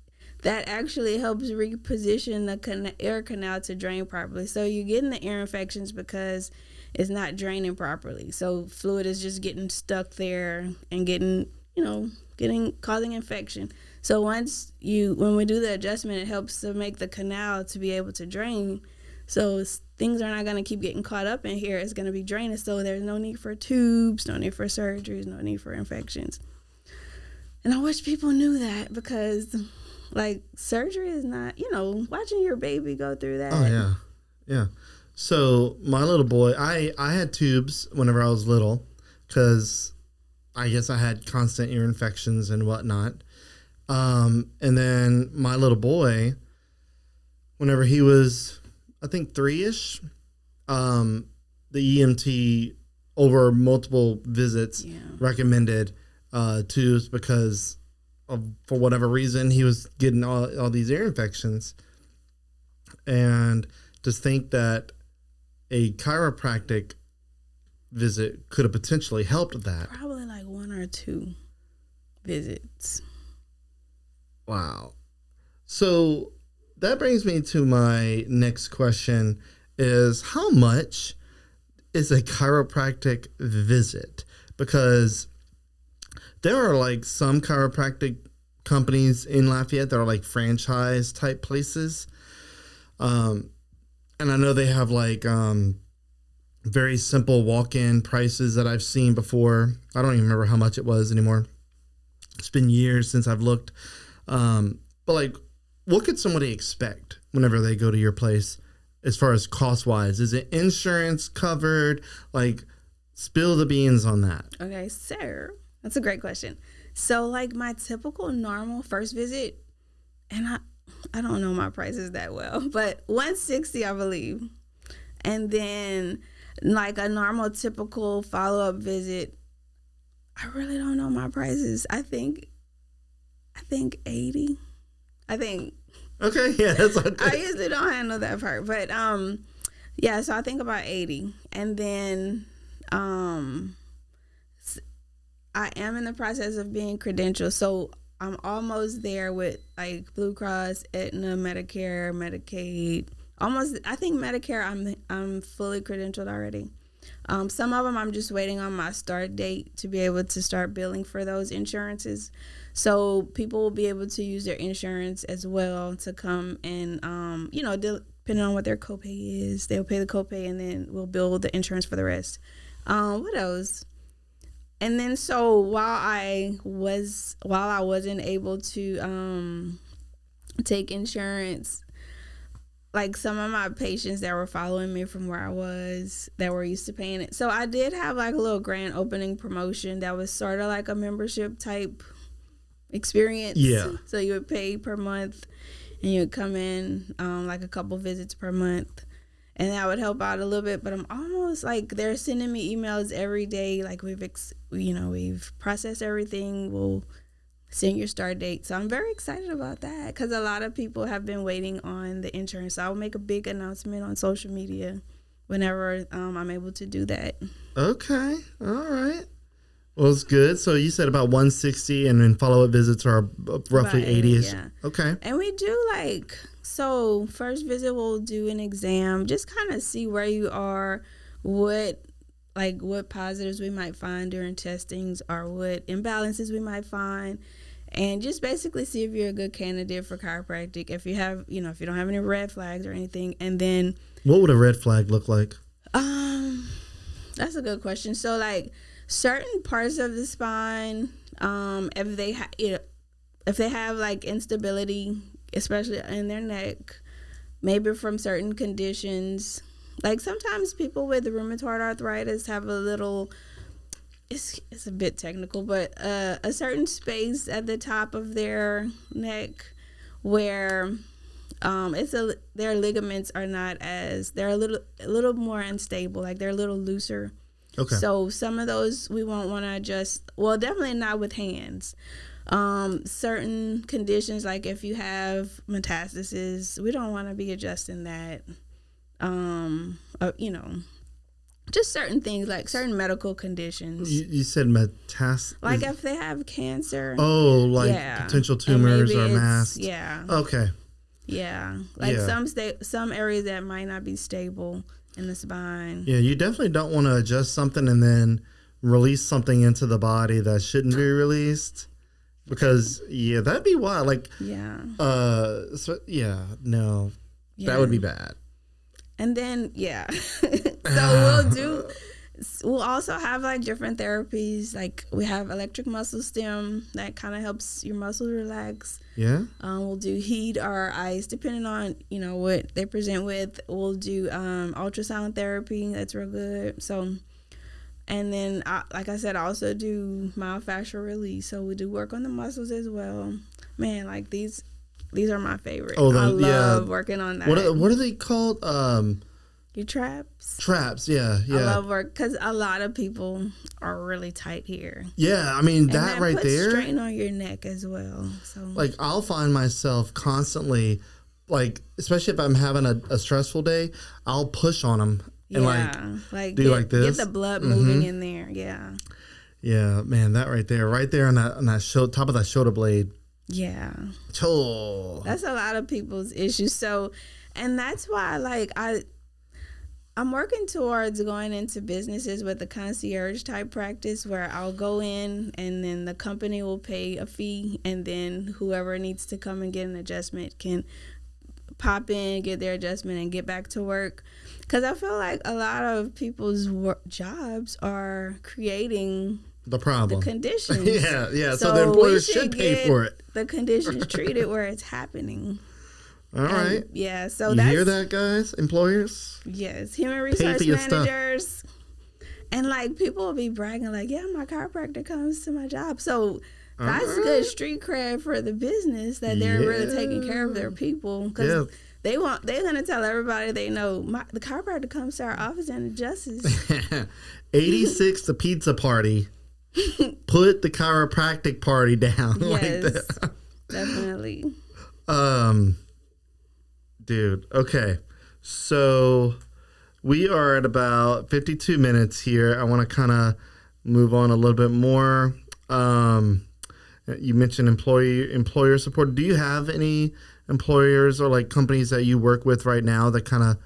that actually helps reposition the ear canal to drain properly. So you're getting the ear infections because it's not draining properly. So fluid is just getting stuck there and causing infection. So when we do the adjustment, it helps to make the canal to be able to drain. So things are not going to keep getting caught up in here. It's going to be draining. So there's no need for tubes, no need for surgeries, no need for infections. And I wish people knew that, because like surgery is not, watching your baby go through that. Oh yeah. Yeah. So my little boy, I had tubes whenever I was little, because I guess I had constant ear infections and whatnot. And then my little boy, whenever he was, I think 3-ish, the EMT over multiple visits recommended tubes because for whatever reason he was getting all these ear infections. And just think that a chiropractic visit could have potentially helped that. Probably like 1 or 2 visits. Wow. So that brings me to my next question is, how much is a chiropractic visit? Because there are like some chiropractic companies in Lafayette that are like franchise type places. And I know they have like very simple walk-in prices that I've seen before. I don't even remember how much it was anymore. It's been years since I've looked. But like, what could somebody expect whenever they go to your place as far as cost-wise? Is it insurance covered? Like, spill the beans on that. Okay, sir. That's a great question. So, like, my typical normal first visit, and I don't know my prices that well, but $160, I believe. And then, like, a normal typical follow-up visit, I really don't know my prices. I think $80. Okay, yeah, that's okay. I usually don't handle that part, but yeah. So I think about $80, and then I am in the process of being credentialed, so I'm almost there with like Blue Cross, Aetna, Medicare, Medicaid. Almost, I think Medicare. I'm fully credentialed already. Some of them I'm just waiting on my start date to be able to start billing for those insurances. So people will be able to use their insurance as well to come and, depending on what their copay is, they'll pay the copay and then we'll bill the insurance for the rest. What else? And then so while I wasn't able to take insurance, like some of my patients that were following me from where I was, that were used to paying it. So I did have like a little grand opening promotion that was sort of like a membership type experience. Yeah. So you would pay per month and you would come in like a couple visits per month. And that would help out a little bit. But I'm almost like, they're sending me emails every day. Like we've processed everything. We'll send your start date. So I'm very excited about that because a lot of people have been waiting on the insurance. So I'll make a big announcement on social media whenever I'm able to do that. Okay. All right. Well, it's good. So you said about 160 and then follow-up visits are roughly 80-ish. Yeah. Okay. And we do so first visit we'll do an exam, just kind of see where you are, what positives we might find during testings or what imbalances we might find, and just basically see if you're a good candidate for chiropractic. If you have, if you don't have any red flags or anything. And then what would a red flag look like? That's a good question. So like certain parts of the spine, if they have like instability, especially in their neck, maybe from certain conditions. Like sometimes people with rheumatoid arthritis have a little, it's a bit technical, but a certain space at the top of their neck where their ligaments are not they're a little more unstable, like they're a little looser. Okay. So some of those we won't want to adjust. Well, definitely not with hands. Certain conditions, like if you have metastasis, we don't want to be adjusting that. just certain things, like certain medical conditions. You said metastasis. Like if they have cancer. Oh, like potential tumors or mass. Yeah. Okay. Yeah. Like some areas that might not be stable in the spine. Yeah, you definitely don't want to adjust something and then release something into the body that shouldn't be released. Because that'd be wild. Like no. That would be bad. And then so we'll also have like different therapies. Like we have electric muscle stim that kind of helps your muscles relax. Yeah. We'll do heat or ice depending on what they present with. We'll do ultrasound therapy. That's real good. So. And then, like I said, I also do myofascial release. So we do work on the muscles as well. Man, like these are my favorite. Oh, I love working on that. What are they called? Your traps. Traps, yeah. I love work because a lot of people are really tight here. Yeah, I mean, that right there. Strain on your neck as well. So, like, I'll find myself constantly, like, especially if I'm having a stressful day, I'll push on them. And like this. Get the blood moving in there. Yeah. Yeah, man, that right there on that top of that shoulder blade. Yeah. Oh. That's a lot of people's issues. So, and that's why I'm working towards going into businesses with a concierge type practice where I'll go in and then the company will pay a fee and then whoever needs to come and get an adjustment can pop in, get their adjustment, and get back to work. Because I feel like a lot of people's jobs are creating the problem, the conditions. yeah. So the employers should pay for it. The conditions treated where it's happening. All right. Yeah. So you hear that, guys? Employers. Yes, human resource managers, and like people will be bragging like, "Yeah, my chiropractor comes to my job." So. That's good street cred for the business that they're really taking care of their people because they're gonna tell everybody they know the chiropractor comes to our office and adjusts. 86 the pizza party. Put the chiropractic party down. Yes, like definitely. Dude. Okay, so we are at about 52 minutes here. I want to kind of move on a little bit more. You mentioned employer support. Do you have any employers or like companies that you work with right now that kind of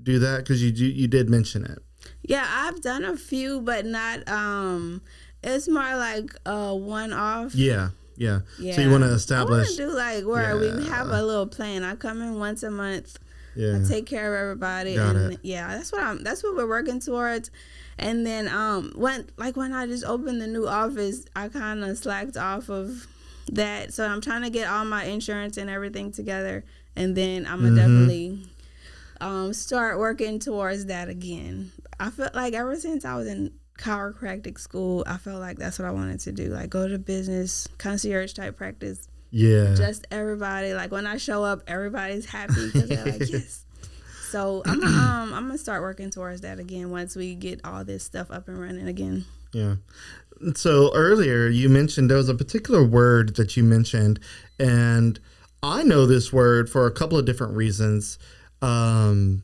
do that? Because you did mention it. Yeah, I've done a few, but not. It's more like a one-off. Yeah. So you want to establish? I want to do like where we have a little plan. I come in once a month. Yeah. I take care of everybody, that's what we're working towards. And then when I just opened the new office, I kind of slacked off of that. So I'm trying to get all my insurance and everything together, and then I'm gonna definitely start working towards that again. I felt like ever since I was in chiropractic school, I felt like that's what I wanted to do, like go to business, concierge type practice. Yeah. Just everybody, like when I show up, everybody's happy because they're like, yes. So I'm gonna start working towards that again once we get all this stuff up and running again. Yeah. So earlier you mentioned there was a particular word that you mentioned, and I know this word for a couple of different reasons. Both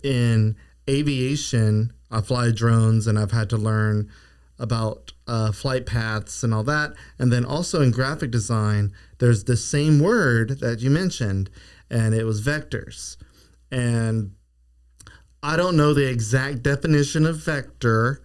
in aviation, I fly drones, and I've had to learn about flight paths and all that. And then also in graphic design, there's the same word that you mentioned, and it was vectors. And I don't know the exact definition of vector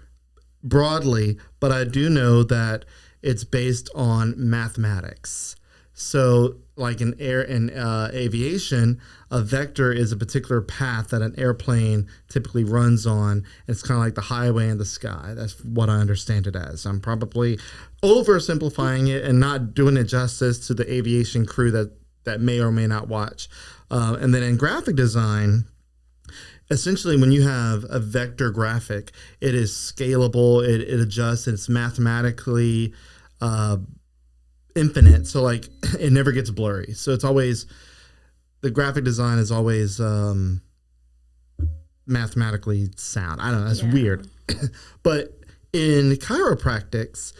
broadly, but I do know that it's based on mathematics. So like in aviation, a vector is a particular path that an airplane typically runs on. It's kind of like the highway in the sky. That's what I understand it as. I'm probably oversimplifying it and not doing it justice to the aviation crew that may or may not watch. And then in graphic design, essentially when you have a vector graphic, it is scalable, it adjusts, it's mathematically infinite. So like it never gets blurry. So it's always, the graphic design is always mathematically sound. I don't know, that's weird. But in chiropractics,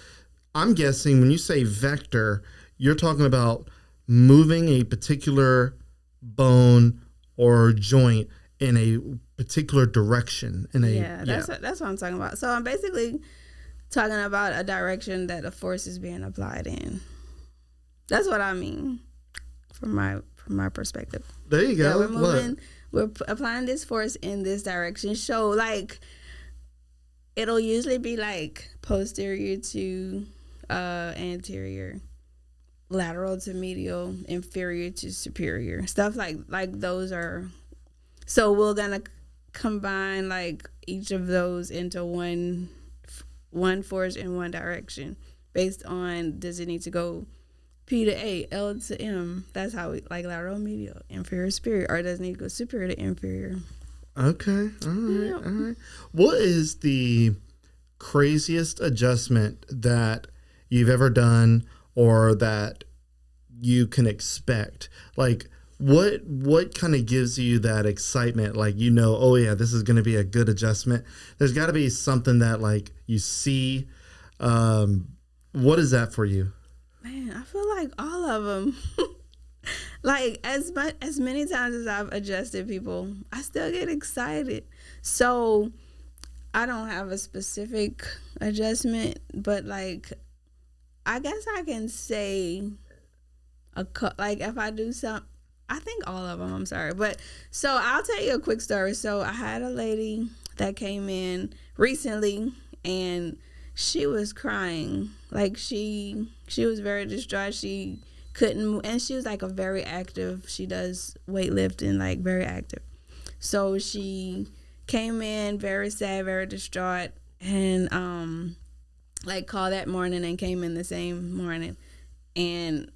I'm guessing when you say vector, you're talking about moving a particular bone or joint in a particular direction. That's what I'm talking about. So I'm basically talking about a direction that a force is being applied in. That's what I mean from my perspective. There you go. We're applying this force in this direction. So like it'll usually be like posterior to anterior, lateral to medial, inferior to superior. Stuff like those are. So we're gonna combine like each of those into one force in one direction based on, does it need to go P to A, L to M? That's how we like lateral, medial, inferior, superior, or does it need to go superior to inferior? Okay, all right. What is the craziest adjustment that you've ever done or that you can expect? Like, what kind of gives you that excitement? Like, oh yeah, this is going to be a good adjustment. There's got to be something that like you see. What is that for you? Man, I feel like all of them. Like as many times as I've adjusted people, I still get excited. So I don't have a specific adjustment, but like I guess I can say like if I do something. I think all of them, I'm sorry. But so I'll tell you a quick story. So I had a lady that came in recently and she was crying. Like she was very distraught. She couldn't move. And she was like she does weightlifting, like very active. So she came in very sad, very distraught, and like called that morning and came in the same morning. And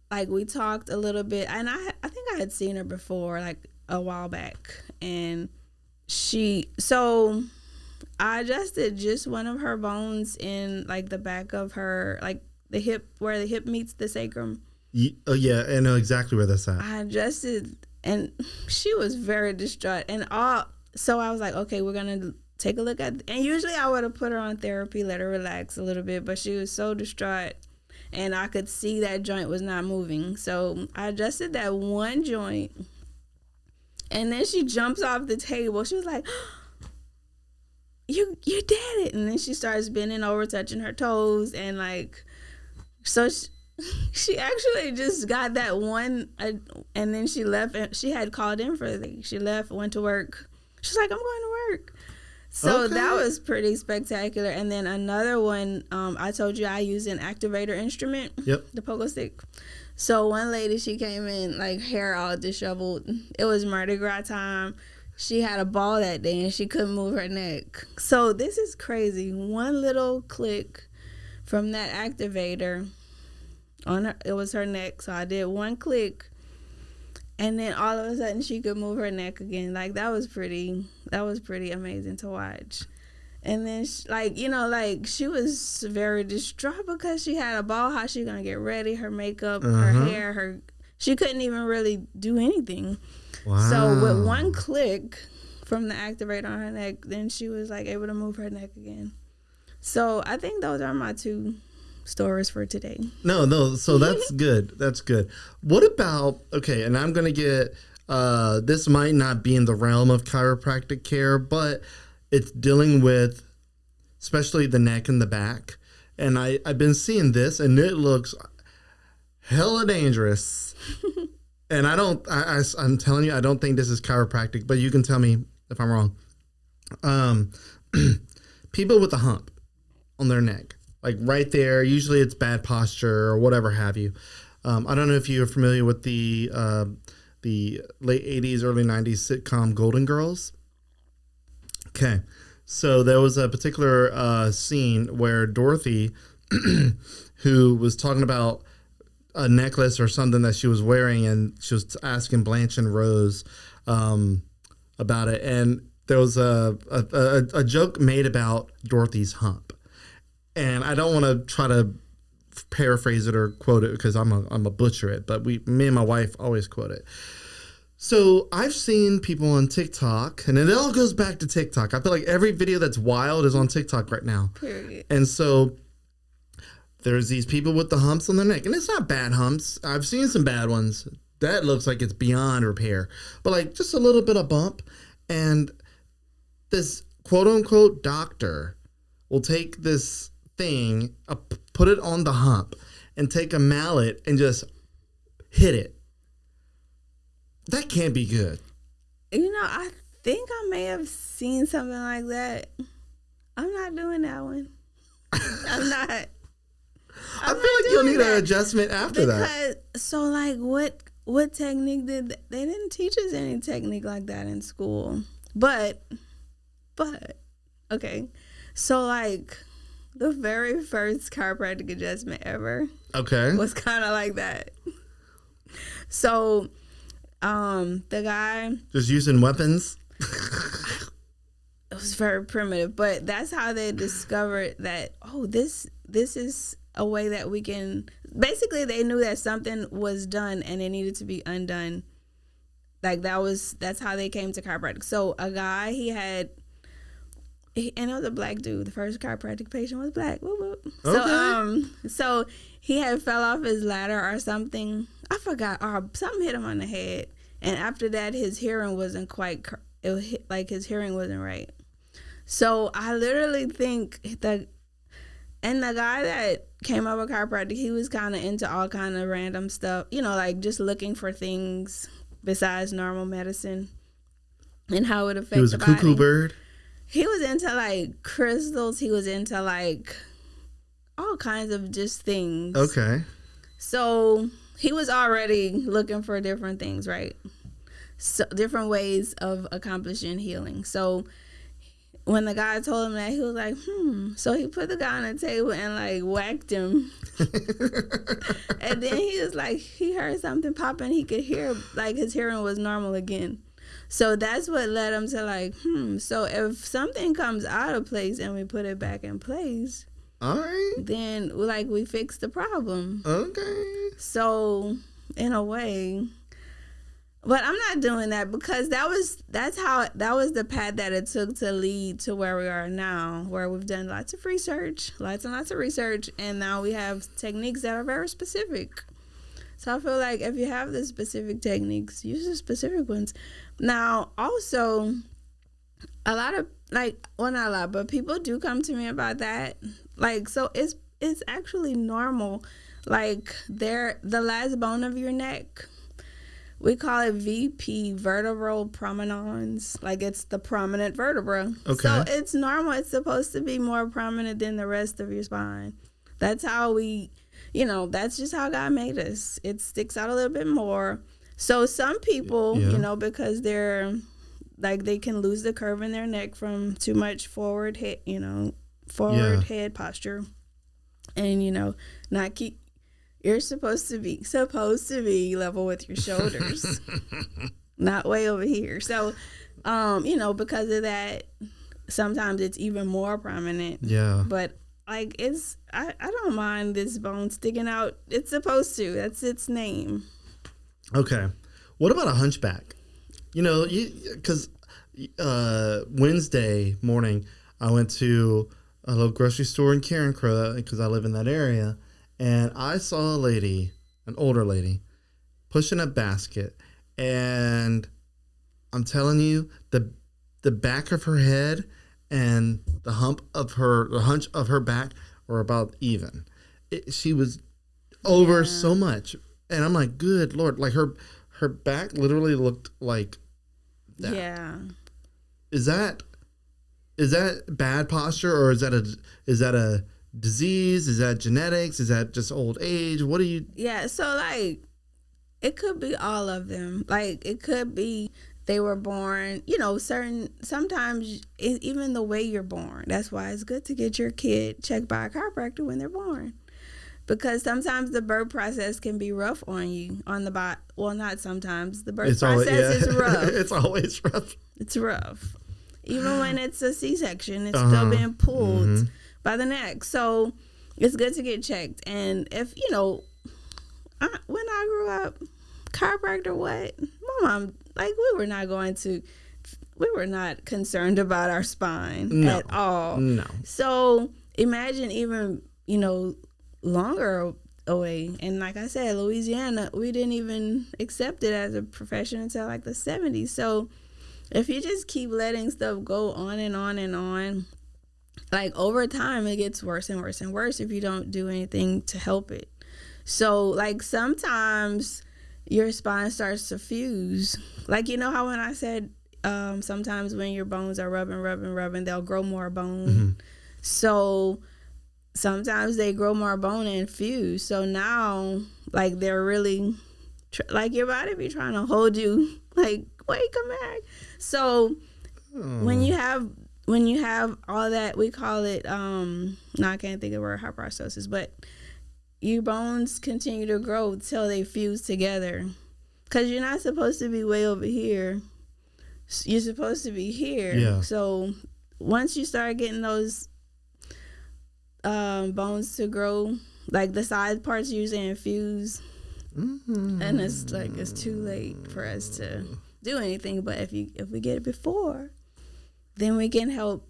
like we talked a little bit, and I think I had seen her before, like a while back, and so I adjusted just one of her bones in like the back of her, like the hip, where the hip meets the sacrum. Yeah, I know exactly where that's at. I adjusted, and she was very distraught, so I was like, okay, we're gonna take a look at, and usually I would have put her on therapy, let her relax a little bit, but she was so distraught. And I could see that joint was not moving. So I adjusted that one joint. And then she jumps off the table. She was like, you did it. And then she starts bending over, touching her toes. And like, so she actually just got that one. And then she left. And she had called in for the thing. She left, went to work. She's like, I'm going to work. So that was pretty spectacular. And then another one, I told you I use an activator instrument, the pogo stick. So one lady, she came in like hair all disheveled. It was Mardi Gras time. She had a ball that day and she couldn't move her neck. So this is crazy. One little click from that activator on her, it was her neck. So I did one click. And then all of a sudden she could move her neck again. Like that was pretty amazing to watch. And then she was very distraught because she had a ball. How she gonna get ready? Her makeup, her hair, she couldn't even really do anything. Wow. So with one click from the activator on her neck, then she was like able to move her neck again. So I think those are my two stories for today. No, so that's good. That's good. What about, and I'm going to get, this might not be in the realm of chiropractic care, but it's dealing with especially the neck and the back. And I've been seeing this and it looks hella dangerous. And I'm telling you, I don't think this is chiropractic, but you can tell me if I'm wrong. People with a hump on their neck. Like right there, usually it's bad posture or whatever have you. I don't know if you're familiar with the late 80s, early 90s sitcom Golden Girls. Okay, so there was a particular scene where Dorothy, who was talking about a necklace or something that she was wearing, and she was asking Blanche and Rose about it, and there was a joke made about Dorothy's hump. And I don't want to try to paraphrase it or quote it because I'm a butcher it, but me and my wife always quote it. So I've seen people on TikTok, and it all goes back to TikTok. I feel like every video that's wild is on TikTok right now. Period. And so there's these people with the humps on their neck, and it's not bad humps. I've seen some bad ones. that looks like it's beyond repair. But like just a little bit of bump, and this quote unquote doctor will take this thing, put it on the hump, and take a mallet and just hit it. That can't be good. I think I may have seen something like that. I'm not doing that one. I'm not. I feel like you'll need an adjustment after that. So, like, what technique they didn't teach us any technique like that in school. But, okay. So, like, the very first chiropractic adjustment ever was kind of like that. So, the guy... just using weapons? It was very primitive, but that's how they discovered that, this is a way that we can... Basically, they knew that something was done and it needed to be undone. Like, that's how they came to chiropractic. So, a guy, and it was a black dude. The first chiropractic patient was black. Whoop, whoop. Okay. So he had fell off his ladder or something. I forgot. Or something hit him on the head. And after that, his hearing wasn't quite... his hearing wasn't right. So I literally think the guy that came up with chiropractic, he was kind of into all kind of random stuff, like just looking for things besides normal medicine and how it affects the body. He was a cuckoo bird? He was into like crystals. He was into like all kinds of just things. Okay. So he was already looking for different things, right? So different ways of accomplishing healing. So when the guy told him that, he was like, So he put the guy on the table and like whacked him. And then he was like, he heard something pop and he could hear, like his hearing was normal again. So that's what led him to like, so if something comes out of place and we put it back in place, all right, then like we fix the problem. Okay. So in a way... But I'm not doing that because that was the path that it took to lead to where we are now, where we've done lots and lots of research, and now we have techniques that are very specific. So I feel like if you have the specific techniques, use the specific ones. Now, also, a lot of not a lot, but people do come to me about that. Like, so it's actually normal. Like, the last bone of your neck. We call it VP, vertebral prominence. Like, it's the prominent vertebra. Okay. So it's normal. It's supposed to be more prominent than the rest of your spine. That's how that's just how God made us. It sticks out a little bit more. So some people, because they're like, they can lose the curve in their neck from too much forward head, head posture, and not keep. You're supposed to be level with your shoulders, not way over here. So, because of that, sometimes it's even more prominent. Yeah. But like I don't mind this bone sticking out. It's supposed to. That's its name. Okay. What about a hunchback? Because Wednesday morning I went to a little grocery store in Carencro because I live in that area. And I saw a lady, an older lady, pushing a basket. And I'm telling you, the back of her head and the hunch of her back were about even. She was over so much. And I'm like, good Lord. Like her back literally looked like that. Yeah. Is that bad posture, or is that a disease? Is that genetics? Is that just old age? What do you... Yeah, so like it could be all of them. Like it could be they were born, sometimes even the way you're born. That's why it's good to get your kid checked by a chiropractor when they're born, because sometimes the birth process can be rough on you, on the body. Well, not sometimes. The birth process is rough. It's always rough. It's rough. Even when it's a C-section, it's still being pulled by the neck. So it's good to get checked. And if, when I grew up, chiropractor, what? My mom, like, we were not concerned about our spine at all. No. So imagine even, longer away. And like I said, Louisiana, we didn't even accept it as a profession until like the 70s. So if you just keep letting stuff go on and on and on, like over time, it gets worse and worse and worse if you don't do anything to help it. So like sometimes your spine starts to fuse. Like, you know how when I said sometimes when your bones are rubbing, they'll grow more bone. Mm-hmm. So sometimes they grow more bone and fuse. So now, like, they're really, like, your body be trying to hold you, like, wait, come back. So when you have all that, we call it, no, I can't think of the word hyperostosis, but your bones continue to grow until they fuse together. Because you're not supposed to be way over here. You're supposed to be here. Yeah. So once you start getting those bones to grow, like the side parts usually infuse, and it's like it's too late for us to do anything. But if we get it before, then we can help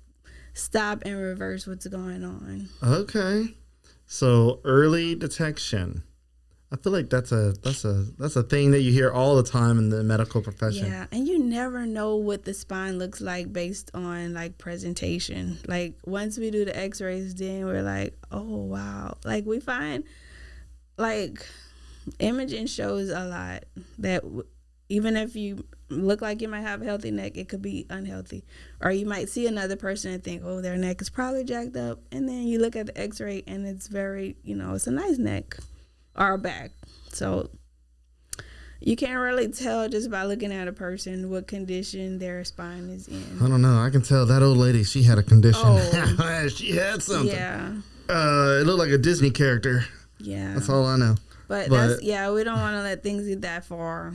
stop and reverse what's going on. Okay, so early detection. I feel like that's a thing that you hear all the time in the medical profession. Yeah, and you never know what the spine looks like based on like presentation. Like once we do the X-rays, then we're like, oh wow. Like we find like imaging shows a lot that even if you look like you might have a healthy neck, it could be unhealthy. Or you might see another person and think, oh, their neck is probably jacked up, and then you look at the X-ray and it's very, it's a nice neck. Or back. So you can't really tell just by looking at a person what condition their spine is in. I don't know. I can tell that old lady, she had a condition. Oh. She had something. Yeah. It looked like a Disney character. Yeah. That's all I know. But that's, we don't want to let things get that far.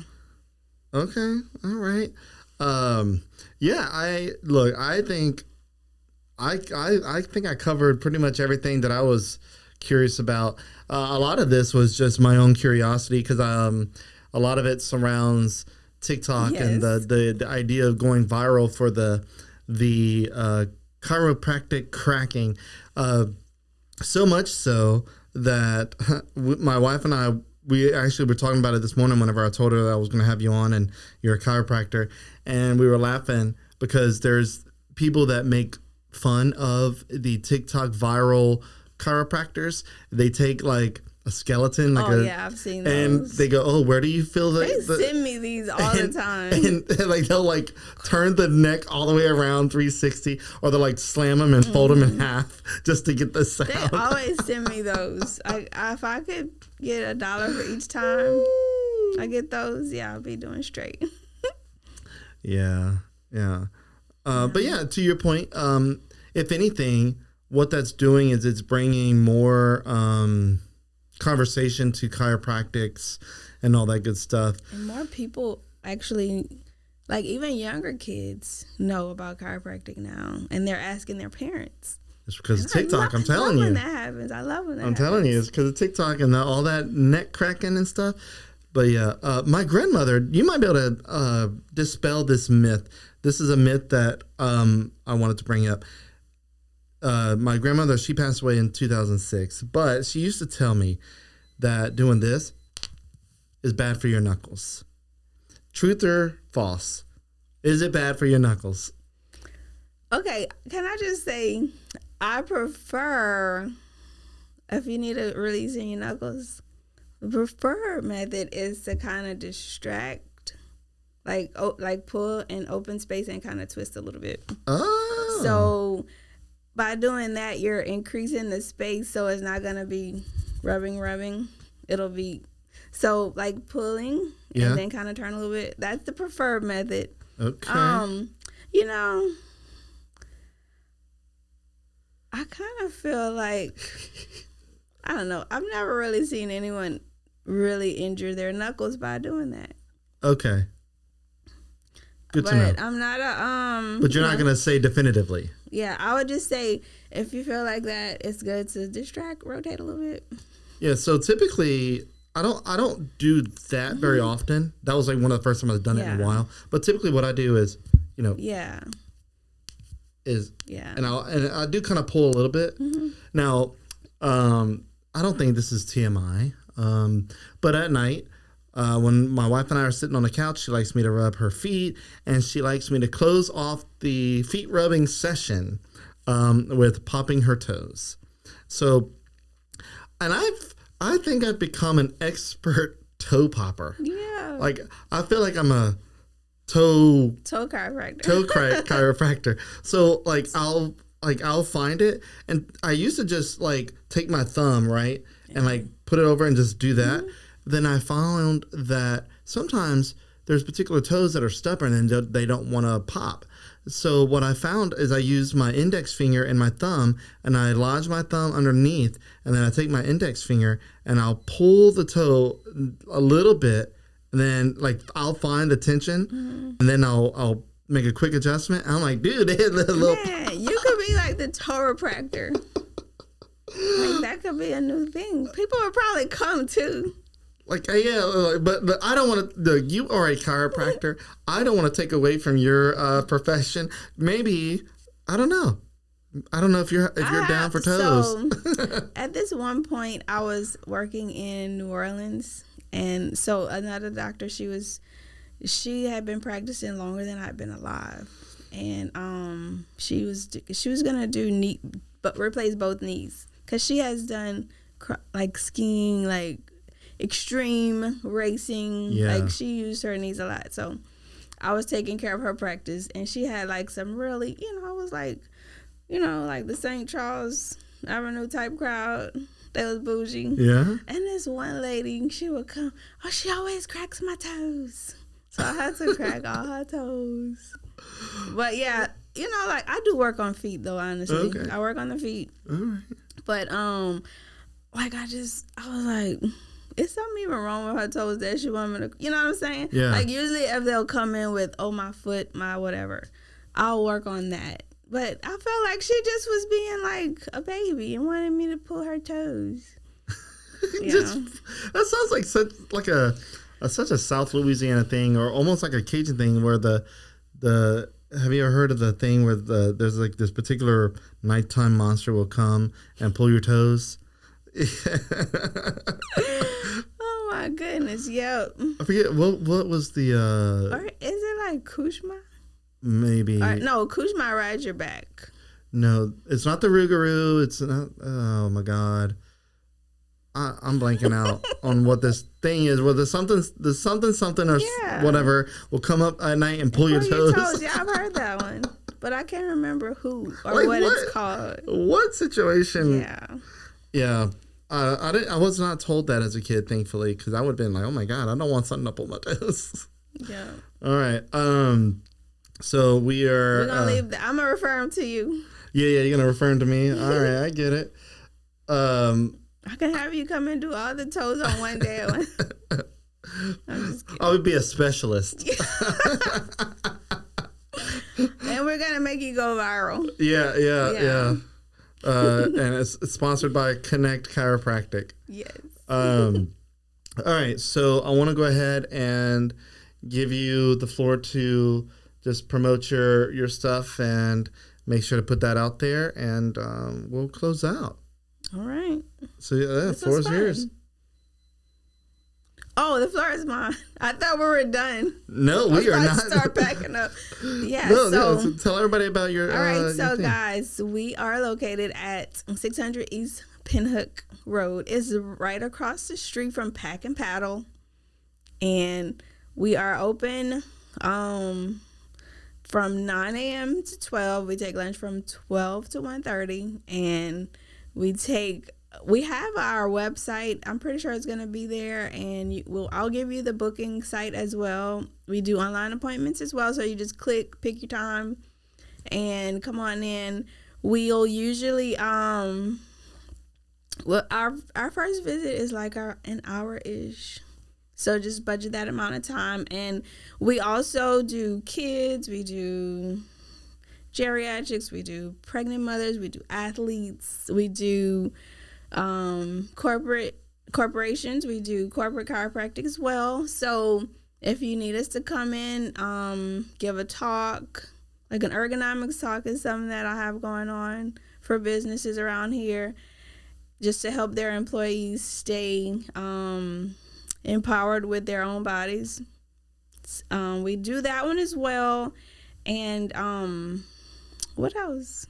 Okay. All right. I think I covered pretty much everything that I was curious about. A lot of this was just my own curiosity because a lot of it surrounds TikTok. Yes. And the idea of going viral for the chiropractic cracking. So much so that my wife and I, we actually were talking about it this morning whenever I told her that I was going to have you on and you're a chiropractor. And we were laughing because there's people that make fun of the TikTok viral chiropractors. They take like a skeleton, I've seen those, and they go, "Oh, where do you feel They send me these all the time, and like they'll like turn the neck all the way around 360, or they'll like slam them and fold them in half just to get the sound." They always send me those. If I could get $1 for each time I get those, I'll be doing straight. Yeah. But yeah, to your point, if anything, what that's doing is it's bringing more conversation to chiropractics and all that good stuff. And more people actually, like even younger kids, know about chiropractic now, and they're asking their parents. It's because of TikTok. I'm telling you. When that happens, I love when that happens. I'm telling you, it's because of TikTok and all that neck cracking and stuff. But yeah, my grandmother, you might be able to dispel this myth. This is a myth that I wanted to bring up. My grandmother, she passed away in 2006, but she used to tell me that doing this is bad for your knuckles. Truth or false? Is it bad for your knuckles? Okay, can I just say, I prefer, if you need a release in your knuckles, the preferred method is to kind of distract, like pull and open space and kind of twist a little bit. Oh. So by doing that, you're increasing the space, so it's not going to be rubbing. It'll be, so like pulling and then kind of turn a little bit. That's the preferred method. Okay. I kind of feel like, I don't know, I've never really seen anyone really injure their knuckles by doing that. Okay. Good to know. But I'm not a But you're not gonna say definitively. Yeah, I would just say if you feel like that, it's good to distract, rotate a little bit. Yeah. So typically, I don't do that very often. That was like one of the first times I've done it in a while. But typically, what I do is, and I do kind of pull a little bit. Mm-hmm. Now, I don't think this is TMI, but at night, when my wife and I are sitting on the couch, she likes me to rub her feet, and she likes me to close off the feet rubbing session with popping her toes. So, and I think I've become an expert toe popper. Yeah. Like, I feel like I'm a toe chiropractor. So, like, I'll find it, and I used to just like take my thumb, right, and like put it over and just do that. Then I found that sometimes there's particular toes that are stubborn and they don't want to pop. So what I found is I use my index finger and my thumb, and I lodge my thumb underneath, and then I take my index finger and I'll pull the toe a little bit, and then like I'll find the tension, and then I'll make a quick adjustment. I'm like, dude, they hit a little. Man, you could be like the chiropractor. Like, that could be a new thing. People would probably come too. Like, yeah, but I don't want to. You are a chiropractor. I don't want to take away from your profession. Maybe, I don't know. I don't know if you're down for toes. So, at this one point, I was working in New Orleans, and so another doctor, she had been practicing longer than I'd been alive, and she was gonna do replace both knees, because she has done like skiing, like extreme racing. Yeah. Like, she used her knees a lot. So I was taking care of her practice, and she had like some really, I was like, like the St. Charles Avenue type crowd. That was bougie. Yeah. And this one lady, she would come. Oh, she always cracks my toes. So I had to crack all her toes. But yeah, like, I do work on feet though, honestly. Okay. I work on the feet. All right. But like, I was like, is something even wrong with her toes that she want me to, you know what I'm saying? Yeah. Like, usually if they'll come in with, my foot, my whatever, I'll work on that. But I felt like she just was being like a baby and wanted me to pull her toes. That sounds like such a South Louisiana thing, or almost like a Cajun thing, where the have you ever heard of the thing where there's like this particular nighttime monster will come and pull your toes? Oh my goodness, yep. I forget what was the or is it like Kushma? Maybe. No, Kushma rides your back. No, it's not the Rougarou. It's not. Oh my God, I'm blanking out on what this thing is. Where there's something or whatever will come up at night and pull your toes. Yeah, I've heard that one, but I can't remember who or what it's called. What situation? Yeah. I was not told that as a kid, thankfully, because I would have been like, oh my God, I don't want something to pull my toes. Yeah. All right. So we're gonna leave. I'm gonna refer him to you. Yeah, you're gonna refer him to me. All right, I get it. I can have you come and do all the toes on one day. I'm just kidding. I would be a specialist. And we're gonna make you go viral. Yeah. And it's sponsored by Connect Chiropractic. Yes. All right, so I want to go ahead and give you the floor to just promote your stuff and make sure to put that out there, and we'll close out. All right. So the floor is yours. Oh, the floor is mine. I thought we were done. No, we are not. Start packing up. Yeah. So tell everybody about your. All right. So guys, we are located at 600 East Pinhook Road. It's right across the street from Pack and Paddle, and we are open from 9 a.m. to 12. We take lunch from 12 to 1:30, and we have our website. I'm pretty sure it's going to be there, and I'll give you the booking site as well. We do online appointments as well, so you just pick your time, and come on in. We'll usually our first visit is like an hour-ish. So just budget that amount of time. And we also do kids, we do geriatrics, we do pregnant mothers, we do athletes, we do corporations, we do corporate chiropractic as well. So if you need us to come in, give a talk, like an ergonomics talk is something that I have going on for businesses around here. just to help their employees stay empowered with their own bodies. We do that one as well. And what else?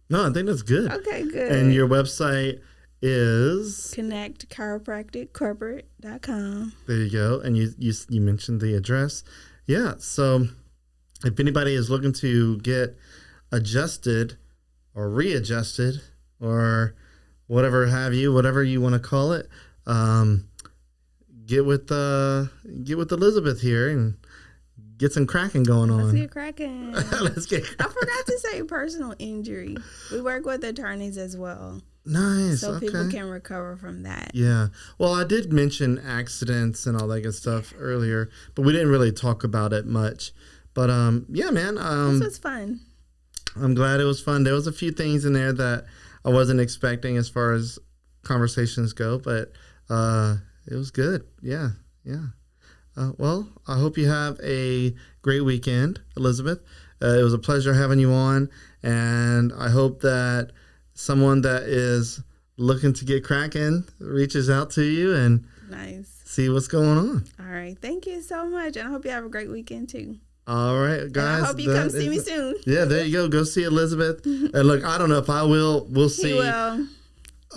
No, I think that's good. Okay, good. And your website is Connect Chiropractic Corporate.com. There you go. And you mentioned the address. Yeah. So if anybody is looking to get adjusted or readjusted or whatever you want to call it, get with Elizabeth here and get some cracking going on. Let's get cracking. Let's get cracking. I forgot to say personal injury. We work with attorneys as well. Nice. So okay. people can recover from that. Yeah. Well, I did mention accidents and all that good stuff earlier, but we didn't really talk about it much. But yeah, man. This was fun. I'm glad it was fun. There was a few things in there that I wasn't expecting as far as conversations go, but it was good. Yeah. Yeah. Well, I hope you have a great weekend, Elizabeth. It was a pleasure having you on, and I hope that someone that is looking to get cracking reaches out to you and see what's going on. All right. Thank you so much, and I hope you have a great weekend, too. All right, guys. And I hope you come see me soon. Yeah, there you go. Go see Elizabeth. And look, I don't know if I will. We'll see. He will.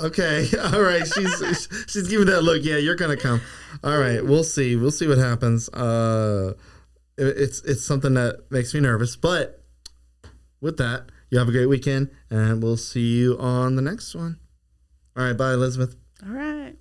Okay. All right. She's giving that look. Yeah, you're gonna come. All right. We'll see. We'll see what happens. It's something that makes me nervous. But with that, you have a great weekend, and we'll see you on the next one. All right. Bye, Elizabeth. All right.